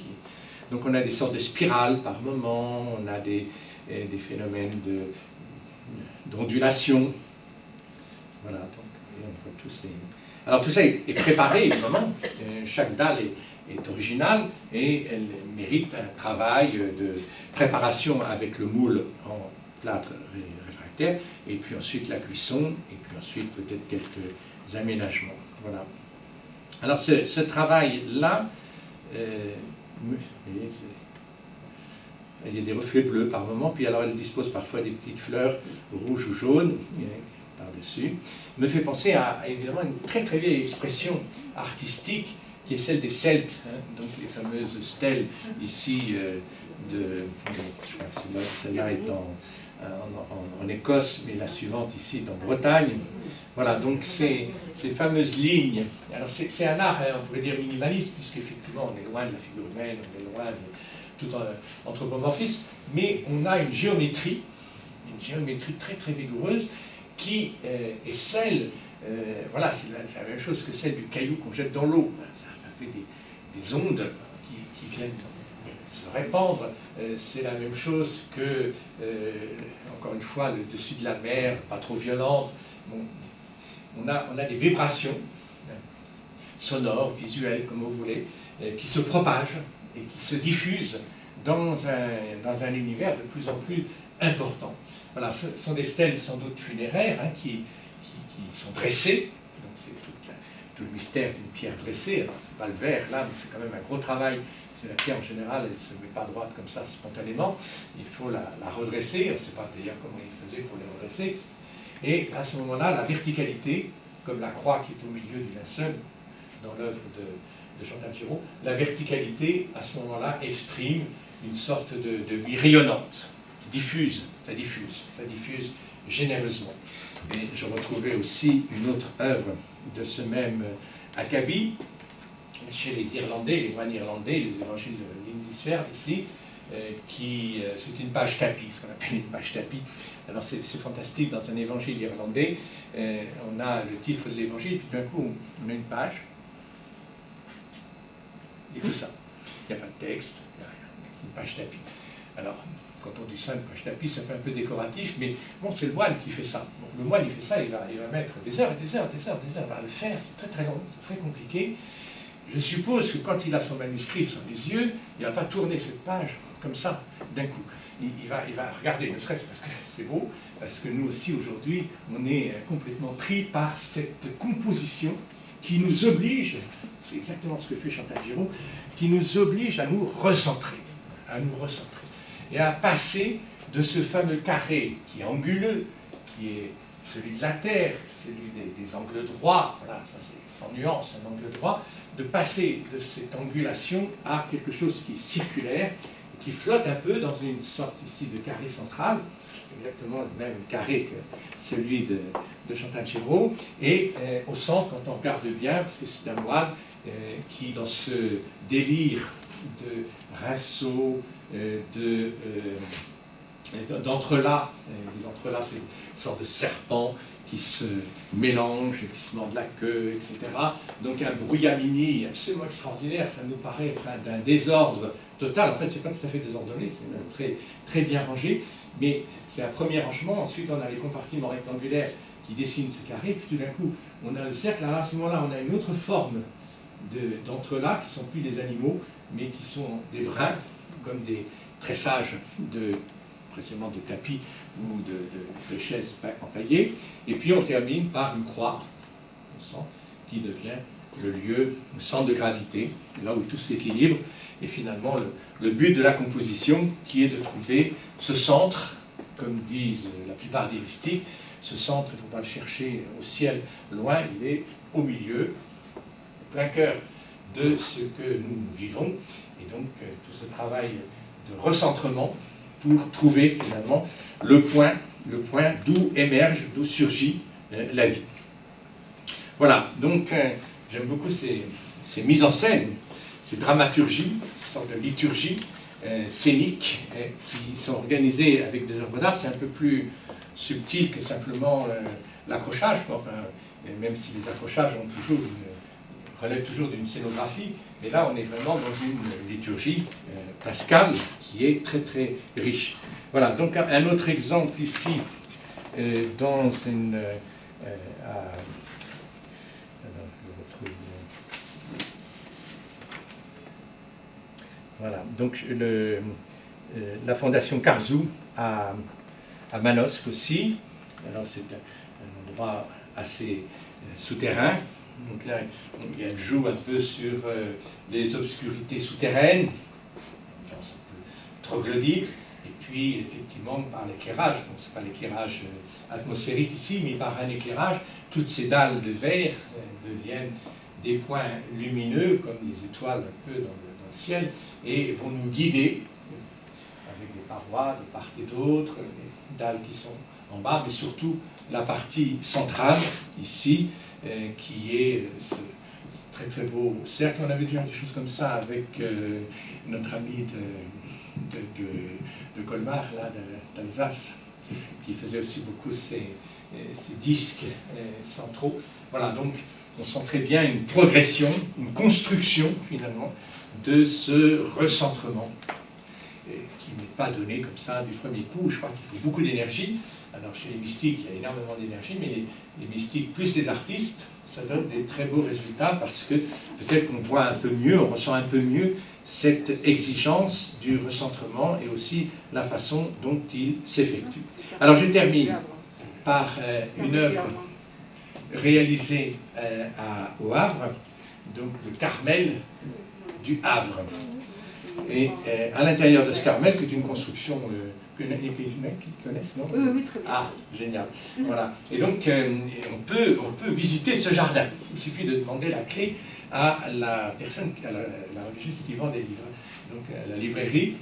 [SPEAKER 1] Donc on a des sortes de spirales par moment, on a des phénomènes d'ondulation. Voilà, donc on voit tous ces... Alors tout ça est préparé, évidemment. Chaque dalle est originale et elle mérite un travail de préparation avec le moule en plâtre réfractaire, et puis ensuite la cuisson, et puis ensuite peut-être quelques aménagements. Voilà. Alors ce travail-là, vous voyez, il y a des reflets bleus par moment, puis alors elle dispose parfois des petites fleurs rouges ou jaunes par-dessus. Me fait penser à évidemment une très très vieille expression artistique qui est celle des Celtes, hein, donc les fameuses stèles ici je crois que celle-là est en Écosse, mais la suivante ici est en Bretagne. Voilà, donc ces fameuses lignes, alors c'est un art, on pourrait dire minimaliste, puisqu'effectivement on est loin de la figure humaine, on est loin de tout anthropomorphisme, mais on a une géométrie très très vigoureuse qui est celle, voilà, c'est la même chose que celle du caillou qu'on jette dans l'eau, ça fait des ondes qui viennent se répandre, c'est la même chose que, encore une fois, le dessus de la mer, pas trop violente. Bon, on a des vibrations sonores, visuelles, comme vous voulez, qui se propagent et qui se diffusent dans un univers de plus en plus important. Voilà, ce sont des stèles sans doute funéraires hein, qui sont dressées, donc c'est tout le mystère d'une pierre dressée. Alors c'est pas le verre là, mais c'est quand même un gros travail, parce que la pierre en général, elle ne se met pas droite comme ça spontanément, il faut la redresser, on ne sait pas d'ailleurs comment ils faisaient pour les redresser, et à ce moment-là, la verticalité, comme la croix qui est au milieu du linceul, dans l'œuvre de Chantal Giraud, la verticalité, à ce moment-là, exprime une sorte de vie rayonnante, qui ça diffuse généreusement. Et je retrouvais aussi une autre œuvre de ce même acabit, chez les Irlandais, les moines irlandais, les évangiles de Lindisfarne, ici, c'est une page tapis, ce qu'on appelle une page tapis. Alors c'est fantastique, dans un évangile irlandais, on a le titre de l'évangile, puis d'un coup on a une page, et tout ça. Il n'y a pas de texte, il n'y a rien, c'est une page tapis. Alors, quand on dit ça, une page tapis, ça fait un peu décoratif, mais bon, c'est le moine qui fait ça. Donc, le moine, il fait ça, il va mettre des heures et des heures à le faire, c'est très très long, c'est très compliqué. Je suppose que quand il a son manuscrit sur les yeux, il ne va pas tourner cette page comme ça, d'un coup. Il va regarder, ne serait-ce parce que c'est beau, parce que nous aussi, aujourd'hui, on est complètement pris par cette composition qui nous oblige, c'est exactement ce que fait Chantal Giraud, qui nous oblige à nous recentrer, et à passer de ce fameux carré qui est anguleux, qui est celui de la Terre, celui des angles droits, voilà, ça c'est sans nuance, un angle droit, de passer de cette angulation à quelque chose qui est circulaire, qui flotte un peu dans une sorte ici de carré central, exactement le même carré que celui de Chantal Giraud, et au centre, quand on regarde bien, parce que c'est un moine qui, dans ce délire de rinceaux, d'entrelacs, les entrelacs, c'est une sorte de serpent qui se mélange, qui se mord la queue, etc. Donc un brouillamini absolument extraordinaire, ça nous paraît d'un désordre total. En fait, c'est pas tout à fait désordonné, c'est même très, très bien rangé, mais c'est un premier rangement. Ensuite, on a les compartiments rectangulaires qui dessinent ce carré, puis tout d'un coup, on a le cercle. Alors à ce moment-là, on a une autre forme d'entrelacs qui ne sont plus des animaux, mais qui sont des brins, comme des tressages précisément de tapis ou de chaises empaillées. Et puis on termine par une croix, qui devient le lieu, le centre de gravité, là où tout s'équilibre. Et finalement, le but de la composition, qui est de trouver ce centre, comme disent la plupart des mystiques, ce centre, il ne faut pas le chercher au ciel loin, il est au milieu, au plein cœur de ce que nous vivons. Et donc, tout ce travail de recentrement pour trouver finalement le point d'où émerge, d'où surgit la vie. Voilà, donc j'aime beaucoup ces mises en scène, ces dramaturgies, ces sortes de liturgies scéniques qui sont organisées avec des œuvres d'art. C'est un peu plus subtil que simplement l'accrochage, enfin, même si les accrochages ont toujours une relève toujours d'une scénographie, mais là on est vraiment dans une liturgie pascale qui est très très riche. Voilà, donc un autre exemple ici, dans une... voilà, donc la fondation Karzou à Manosque aussi. Alors c'est un endroit assez souterrain. Donc là, elle joue un peu sur les obscurités souterraines, un peu troglodyte, et puis effectivement par l'éclairage. Donc c'est pas l'éclairage atmosphérique ici, mais par un éclairage, toutes ces dalles de verre deviennent des points lumineux, comme les étoiles un peu dans le ciel, et vont nous guider avec des parois de part et d'autre, les dalles qui sont en bas, mais surtout la partie centrale, ici, qui est ce très très beau cercle. On avait déjà des choses comme ça avec notre ami de Colmar, là, d'Alsace, qui faisait aussi beaucoup ces disques centraux. Voilà, donc on sent très bien une progression, une construction finalement de ce recentrement qui n'est pas donné comme ça du premier coup. Je crois qu'il faut beaucoup d'énergie. Alors chez les mystiques, il y a énormément d'énergie, mais les mystiques plus les artistes, ça donne des très beaux résultats parce que peut-être qu'on voit un peu mieux, on ressent un peu mieux cette exigence du recentrement et aussi la façon dont il s'effectue. Alors je termine par une œuvre réalisée au Havre, donc le Carmel du Havre. Et à l'intérieur de ce Carmel, qui est une construction que les mecs qui connaissent, non?
[SPEAKER 3] Oui, très bien.
[SPEAKER 1] Ah, génial. Voilà. Et donc, on peut visiter ce jardin. Il suffit de demander la clé à la personne, à la religieuse qui vend des livres. Donc, la librairie,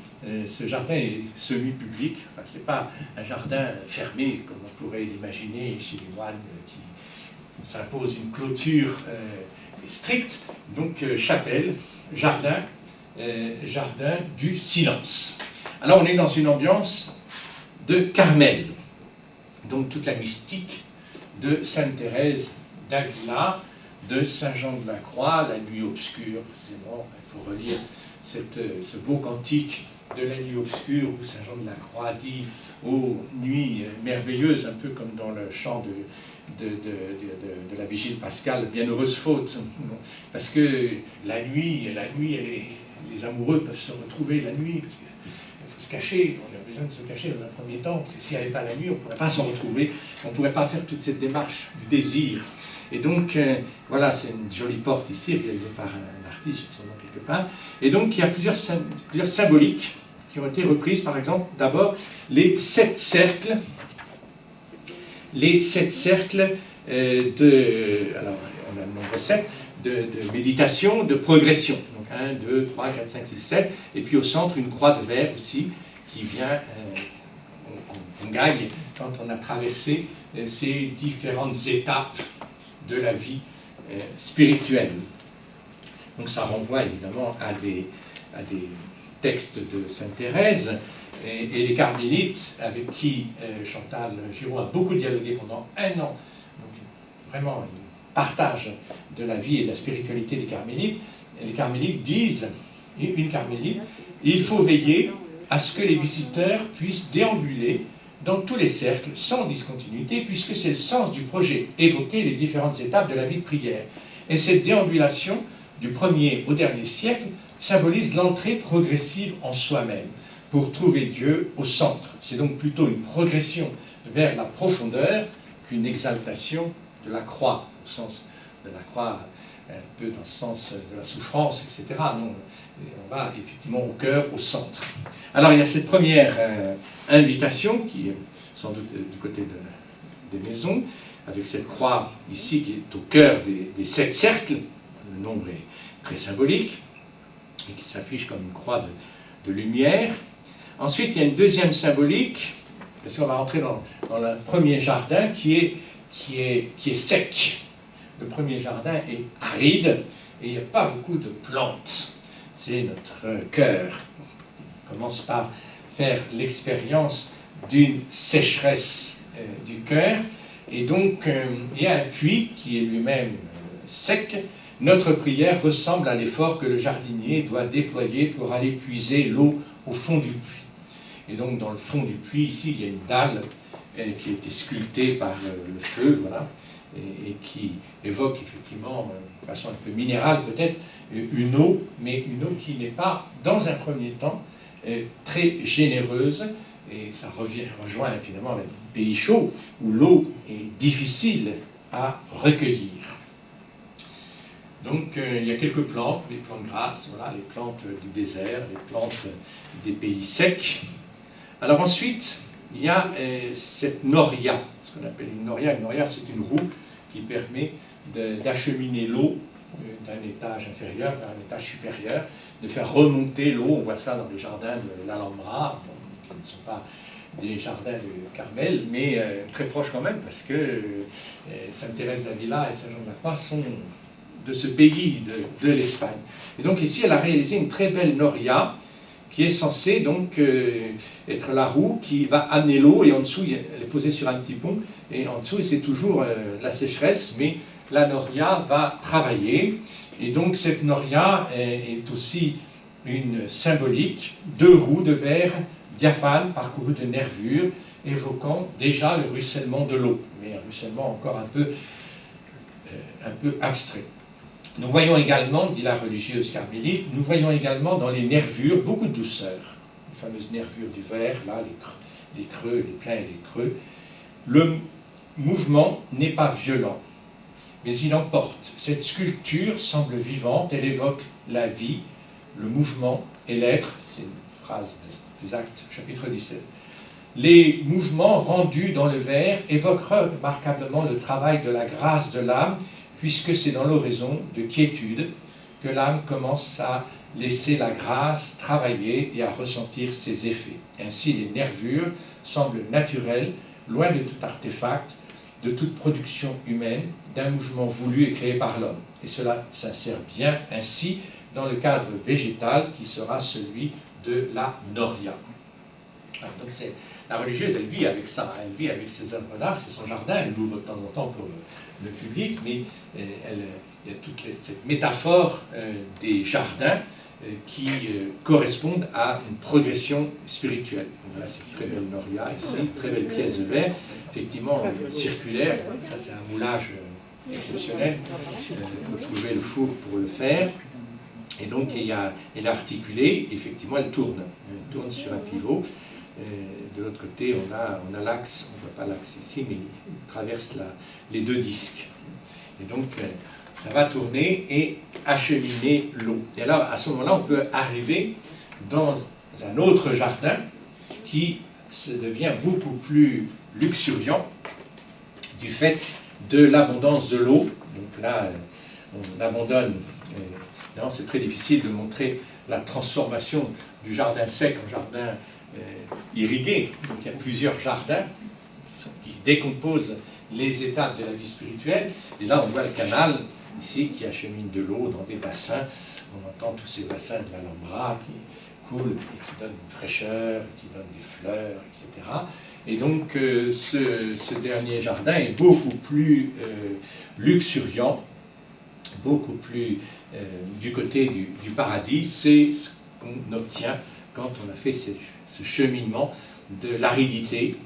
[SPEAKER 1] ce jardin est semi-public. Enfin, ce n'est pas un jardin fermé, comme on pourrait l'imaginer chez les moines qui s'imposent une clôture stricte. Donc, chapelle, jardin, jardin du silence. Alors on est dans une ambiance de Carmel, donc toute la mystique de Sainte Thérèse d'Avila, de Saint Jean de la Croix, la nuit obscure, c'est bon, il faut relire ce beau cantique de la nuit obscure où Saint Jean de la Croix dit aux nuits merveilleuses, un peu comme dans le chant de la vigile pascale, bienheureuse faute, parce que la nuit, les amoureux peuvent se retrouver la nuit, parce qu'il faut se cacher, on a besoin de se cacher dans un premier temps, parce que s'il n'y avait pas la nuit, on ne pourrait pas se retrouver, on ne pourrait pas faire toute cette démarche du désir. Et donc, voilà, c'est une jolie porte ici, réalisée par un artiste, j'ai son nom quelque part. Et donc, il y a plusieurs symboliques qui ont été reprises, par exemple, d'abord, les 7 cercles. Les 7 cercles alors, on a le nombre 7, de méditation, de progression. Donc 1, 2, 3, 4, 5, 6, 7. Et puis au centre, une croix de verre aussi, qui vient, on gagne quand on a traversé ces différentes étapes de la vie spirituelle. Donc ça renvoie évidemment à des textes de Sainte Thérèse. Et les carmélites, avec qui Chantal Giraud a beaucoup dialogué pendant 1 an, donc vraiment un partage de la vie et de la spiritualité des carmélites, et les carmélites disent, une carmélite, il faut veiller à ce que les visiteurs puissent déambuler dans tous les cercles sans discontinuité, puisque c'est le sens du projet, évoquer les différentes étapes de la vie de prière. Et cette déambulation, du 1er au dernier siècle, symbolise l'entrée progressive en soi-même, pour trouver Dieu au centre. C'est donc plutôt une progression vers la profondeur qu'une exaltation de la croix, au sens de la croix, un peu dans le sens de la souffrance, etc. Non, on va effectivement au cœur, au centre. Alors il y a cette première invitation qui est sans doute du côté des maisons, avec cette croix ici qui est au cœur des 7 cercles. Le nombre est très symbolique et qui s'affiche comme une croix de lumière. Ensuite, il y a une deuxième symbolique, parce qu'on va rentrer dans le premier jardin qui est sec. Le premier jardin est aride et il n'y a pas beaucoup de plantes. C'est notre cœur. On commence par faire l'expérience d'une sécheresse du cœur. Et donc, il y a un puits qui est lui-même sec, notre prière ressemble à l'effort que le jardinier doit déployer pour aller puiser l'eau au fond du puits. Et donc dans le fond du puits, ici, il y a une dalle qui a été sculptée par le feu, voilà, et qui évoque effectivement, de façon un peu minérale peut-être, une eau, mais une eau qui n'est pas, dans un premier temps, très généreuse, et ça rejoint finalement les pays chauds, où l'eau est difficile à recueillir. Donc il y a quelques plantes, les plantes grasses, voilà, les plantes du désert, les plantes des pays secs. Alors ensuite, il y a cette noria, ce qu'on appelle une noria. Une noria, c'est une roue qui permet d'acheminer l'eau d'un étage inférieur vers un étage supérieur, de faire remonter l'eau. On voit ça dans les jardins de l'Alhambra, qui ne sont pas des jardins de Carmel, mais très proches quand même, parce que Sainte Thérèse d'Avila et Saint Jean de la Croix sont de ce pays de l'Espagne. Et donc ici, elle a réalisé une très belle noria, qui est censée donc être la roue qui va amener l'eau, et en dessous, elle est posée sur un petit pont, et en dessous, c'est toujours la sécheresse, mais la noria va travailler. Et donc cette noria est aussi une symbolique, deux roues de verre diaphane parcourues de nervures, évoquant déjà le ruissellement de l'eau, mais un ruissellement encore un peu abstrait. Nous voyons également, dit la religieuse carmélite, nous voyons également dans les nervures beaucoup de douceur. Les fameuses nervures du verre, là, les creux, les pleins et les creux. Le mouvement n'est pas violent, mais il emporte. Cette sculpture semble vivante, elle évoque la vie, le mouvement et l'être. C'est une phrase des Actes, chapitre 17. Les mouvements rendus dans le verre évoquent remarquablement le travail de la grâce de l'âme, puisque c'est dans l'oraison de quiétude que l'âme commence à laisser la grâce travailler et à ressentir ses effets. Ainsi, les nervures semblent naturelles, loin de tout artefact, de toute production humaine, d'un mouvement voulu et créé par l'homme. Et cela s'insère bien ainsi dans le cadre végétal qui sera celui de la noria. Alors, donc la religieuse, elle vit avec ça, elle vit avec ses œuvres d'art, c'est son jardin, elle l'ouvre de temps en temps pour le public, mais il y a toute cette métaphore des jardins qui correspondent à une progression spirituelle. Voilà cette très belle noria ici, très belle pièce de verre, effectivement circulaire, ça c'est un moulage exceptionnel, il faut trouver le four pour le faire. Et donc elle est articulée, effectivement elle tourne sur un pivot. De l'autre côté, on a l'axe, on ne voit pas l'axe ici, mais il traverse les deux disques. Et donc, ça va tourner et acheminer l'eau. Et alors, à ce moment-là, on peut arriver dans un autre jardin qui devient beaucoup plus luxuriant du fait de l'abondance de l'eau. Donc là, on abandonne. Non, c'est très difficile de montrer la transformation du jardin sec en jardin irrigué. Donc il y a plusieurs jardins qui décomposent les étapes de la vie spirituelle. Et là, on voit le canal, ici, qui achemine de l'eau dans des bassins. On entend tous ces bassins de l'Alhambra qui coulent et qui donnent une fraîcheur, qui donnent des fleurs, etc. Et donc, ce dernier jardin est beaucoup plus luxuriant, beaucoup plus du côté du paradis. C'est ce qu'on obtient quand on a fait ce cheminement de l'aridité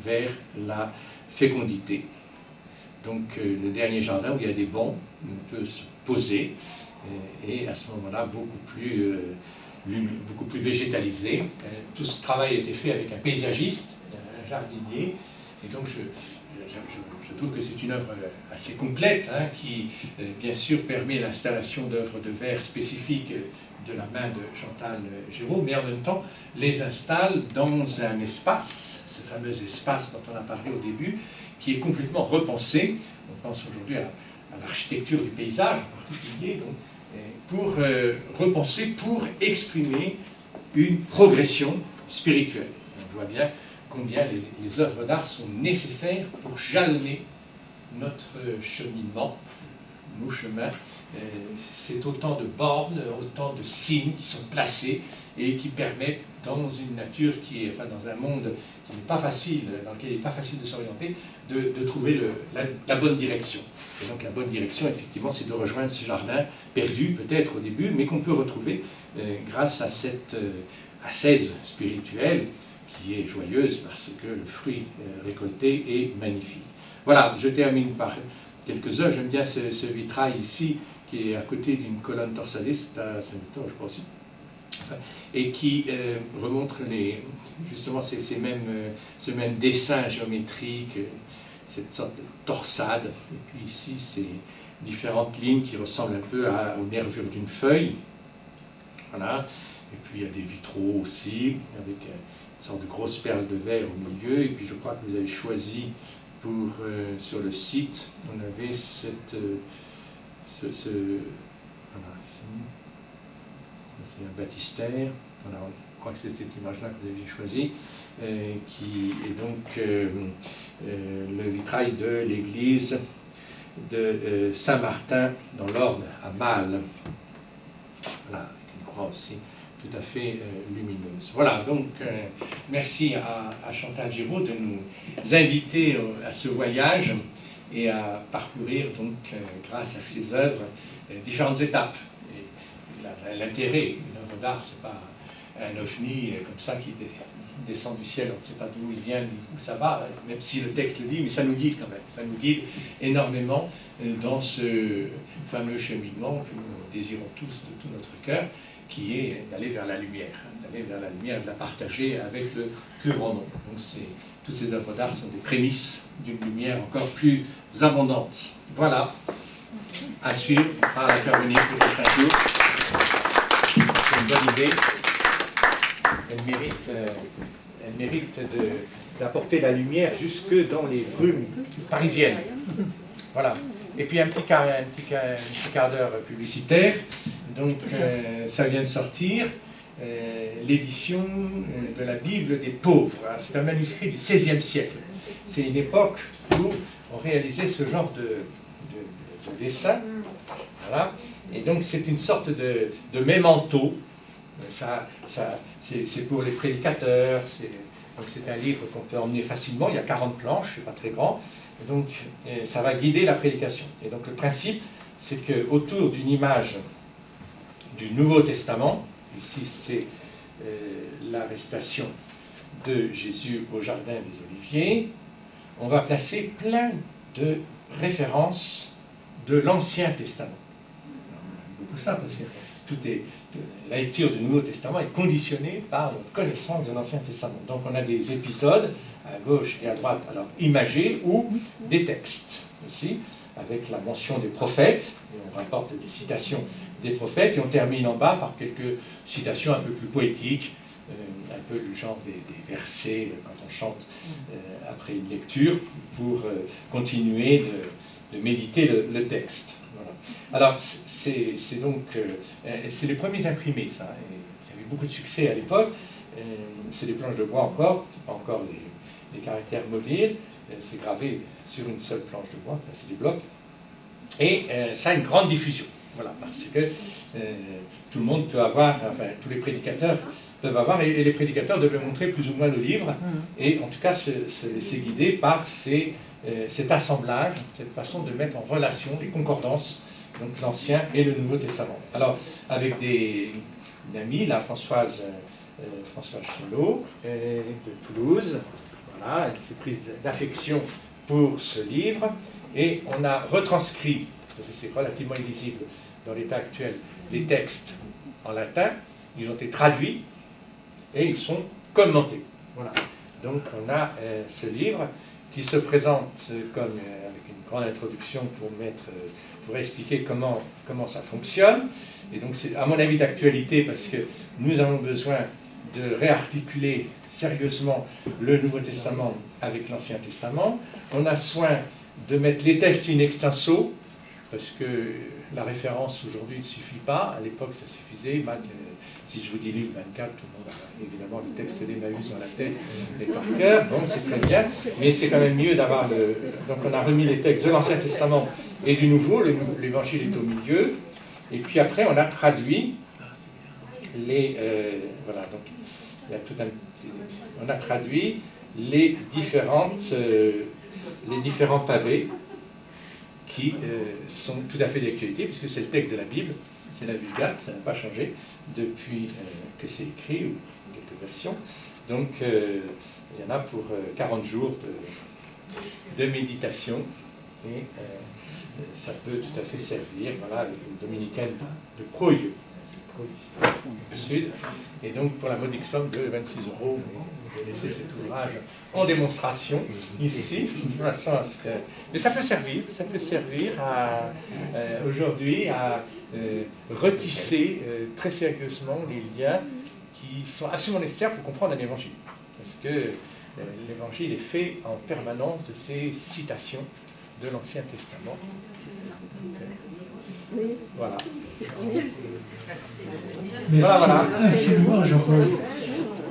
[SPEAKER 1] vers la fécondité. Donc le dernier jardin où il y a des bancs, on peut se poser, et à ce moment-là beaucoup plus végétalisé. Tout ce travail a été fait avec un paysagiste, un jardinier, et donc je trouve que c'est une œuvre assez complète, hein, qui bien sûr permet l'installation d'œuvres de verre spécifiques de la main de Chantal Giraud, mais en même temps les installe dans un espace, ce fameux espace dont on a parlé au début, qui est complètement repensé. On pense aujourd'hui à l'architecture du paysage en particulier, donc, pour repenser, pour exprimer une progression spirituelle. On voit bien combien les œuvres d'art sont nécessaires pour jalonner notre cheminement, nos chemins c'est autant de bornes, autant de signes qui sont placés et qui permettent, dans une nature qui est, enfin dans un monde qui n'est pas facile, dans lequel il n'est pas facile de s'orienter, de trouver la bonne direction. Et donc la bonne direction, effectivement, c'est de rejoindre ce jardin perdu, peut-être au début, mais qu'on peut retrouver grâce à cette ascèse spirituelle qui est joyeuse parce que le fruit récolté est magnifique. Voilà, je termine par quelques œuvres. J'aime bien ce vitrail ici, qui est à côté d'une colonne torsadiste à Saint-Victor, je crois aussi, et qui remontre justement ce même dessin géométrique, cette sorte de torsade. Et puis ici, ces différentes lignes qui ressemblent un peu aux nervures d'une feuille. Voilà. Et puis il y a des vitraux aussi, avec une sorte de grosse perle de verre au milieu. Et puis je crois que vous avez choisi sur le site, on avait voilà, ici. Ça, c'est un baptistère. Voilà, je crois que c'est cette image-là que vous aviez choisie, qui est donc le vitrail de l'église de Saint-Martin dans l'Orne, à Mâles. Voilà, avec une croix aussi tout à fait lumineuse. Voilà, donc merci à Chantal Giraud de nous inviter à ce voyage et à parcourir, donc, grâce à ses œuvres, différentes étapes. Et l'intérêt d'une œuvre d'art, ce n'est pas un ovni comme ça qui descend du ciel, on ne sait pas d'où il vient, ni où ça va, même si le texte le dit, mais ça nous guide quand même. Ça nous guide énormément dans ce fameux cheminement que nous désirons tous de tout notre cœur, qui est d'aller vers la lumière, de la partager avec le plus grand nombre. Donc toutes ces œuvres d'art sont des prémices d'une lumière encore plus abondante. Voilà, à suivre par la faire venir de prochain jour. C'est une bonne idée. Elle mérite d'apporter la lumière jusque dans les brumes parisiennes. Voilà. Et puis un petit quart d'heure publicitaire. Donc ça vient de sortir, l'édition de la Bible des pauvres. C'est un manuscrit du XVIe siècle. C'est une époque où on réalisait ce genre de dessin. Voilà. Et donc c'est une sorte de mémento. C'est pour les prédicateurs. Donc c'est un livre qu'on peut emmener facilement. Il y a 40 planches, c'est pas très grand. Et donc ça va guider la prédication. Et donc le principe, c'est qu'autour d'une image du Nouveau Testament, ici c'est l'arrestation de Jésus au Jardin des Oliviers, on va placer plein de références de l'Ancien Testament. Beaucoup ça, parce que la lecture du Nouveau Testament est conditionnée par notre connaissance de l'Ancien Testament. Donc on a des épisodes à gauche et à droite, alors imagés, ou des textes aussi, avec la mention des prophètes, et on rapporte des citations des prophètes, et on termine en bas par quelques citations un peu plus poétiques, un peu du genre des versets quand on chante après une lecture, pour continuer de méditer le texte. Voilà. Alors, c'est les premiers imprimés, ça, et il y avait beaucoup de succès à l'époque. C'est des planches de bois encore, c'est pas encore les caractères mobiles, c'est gravé sur une seule planche de bois, enfin, c'est des blocs, et ça a une grande diffusion. Voilà, parce que tout le monde peut avoir, enfin tous les prédicateurs peuvent avoir, et les prédicateurs devaient montrer plus ou moins le livre, et en tout cas se laisser guider par cet assemblage, cette façon de mettre en relation les concordances, donc l'Ancien et le Nouveau Testament. Alors, avec une amie, la Françoise Chelot, de Toulouse, voilà, elle s'est prise d'affection pour ce livre, et on a retranscrit, parce que c'est relativement illisible dans l'état actuel, les textes en latin, ils ont été traduits et ils sont commentés. Voilà. Donc on a ce livre qui se présente comme avec une grande introduction pour expliquer comment ça fonctionne. Et donc c'est à mon avis d'actualité parce que nous avons besoin de réarticuler sérieusement le Nouveau Testament avec l'Ancien Testament. On a soin de mettre les textes in extenso, parce que la référence aujourd'hui ne suffit pas. À l'époque, ça suffisait. Si je vous dis Luc 24, tout le monde a évidemment le texte d'Emmaüs dans la tête et par cœur. Bon, c'est très bien, mais c'est quand même mieux d'avoir donc on a remis les textes de l'Ancien Testament Et du nouveau, l'évangile est au milieu. Et puis après, on a traduit les... voilà, donc il y a tout un... On a traduit les différents pavés qui sont tout à fait d'actualité, puisque c'est le texte de la Bible, c'est la Vulgate, ça n'a pas changé depuis que c'est écrit, ou quelques versions. Donc il y en a pour 40 jours de méditation, et ça peut tout à fait servir, voilà, les dominicaines de Proyeux, du Sud, et donc pour la modique somme de 26 €, je vais laisser cet ouvrage en démonstration ici, de façon à ce que... Mais ça peut servir aujourd'hui à retisser très sérieusement les liens qui sont absolument nécessaires pour comprendre un évangile. Parce que l'évangile est fait en permanence de ces citations de l'Ancien Testament. Donc, voilà.
[SPEAKER 3] Merci
[SPEAKER 1] Voilà.
[SPEAKER 3] infiniment, Jean-Paul.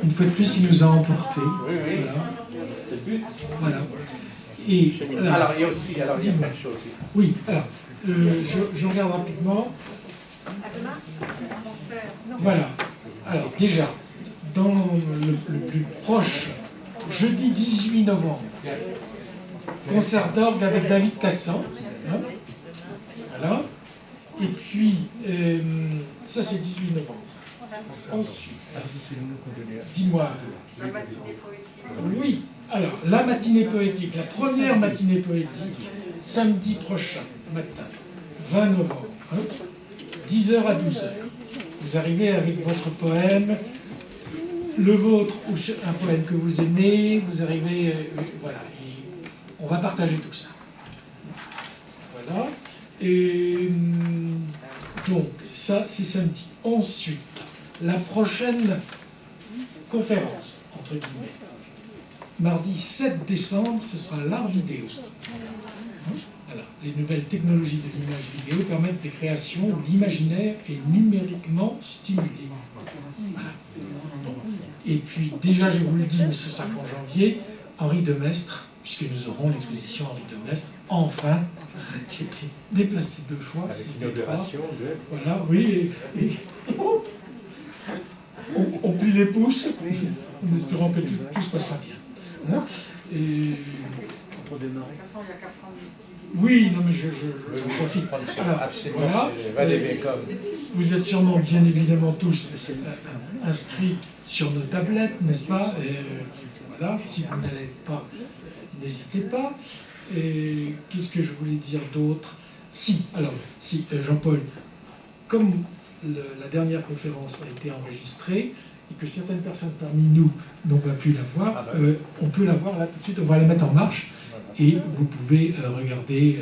[SPEAKER 3] Une fois de plus, il nous a emportés.
[SPEAKER 1] Oui, oui.
[SPEAKER 3] Voilà.
[SPEAKER 1] C'est le but.
[SPEAKER 3] Voilà. Et
[SPEAKER 1] Alors, il y a aussi, il y a plein de choses.
[SPEAKER 3] oui, alors, je regarde rapidement. Voilà. Alors, déjà, dans le plus proche, jeudi 18 novembre, concert d'orgue avec David Cassan. Hein, voilà. Et puis, ça c'est 18 novembre. Ensuite, dis-moi. Oui, alors, la matinée poétique, la première matinée poétique, samedi prochain matin, 20 novembre, hein, 10h à 12h. Vous arrivez avec votre poème, le vôtre ou un poème que vous aimez, vous arrivez, voilà, et on va partager tout ça. Voilà. Et donc, ça, c'est samedi. Ensuite, la prochaine conférence, entre guillemets, mardi 7 décembre, ce sera l'art vidéo. Voilà. Les nouvelles technologies de l'image vidéo permettent des créations où l'imaginaire est numériquement stimulé. Voilà. Bon. Et puis, déjà, je vous le dis, mais ce sera qu'en janvier, Henri Demestre, puisque nous aurons l'exposition Henri Demestre, enfin, qui était déplacée 2 fois.
[SPEAKER 1] Avec l'inauguration de...
[SPEAKER 3] Voilà, oui, et on plie les pouces, en espérant que tout se passera bien. Hein, et... Oui, non mais j'en profite. Alors, voilà, vous êtes sûrement bien évidemment tous inscrits sur nos tablettes, n'est-ce pas? Voilà, si vous n'allez pas, n'hésitez pas. Qu'est-ce que je voulais dire d'autre? Si, Jean-Paul, comme la dernière conférence a été enregistrée et que certaines personnes parmi nous n'ont pas pu la voir, on peut la voir là tout de suite, on va la mettre en marche et vous pouvez regarder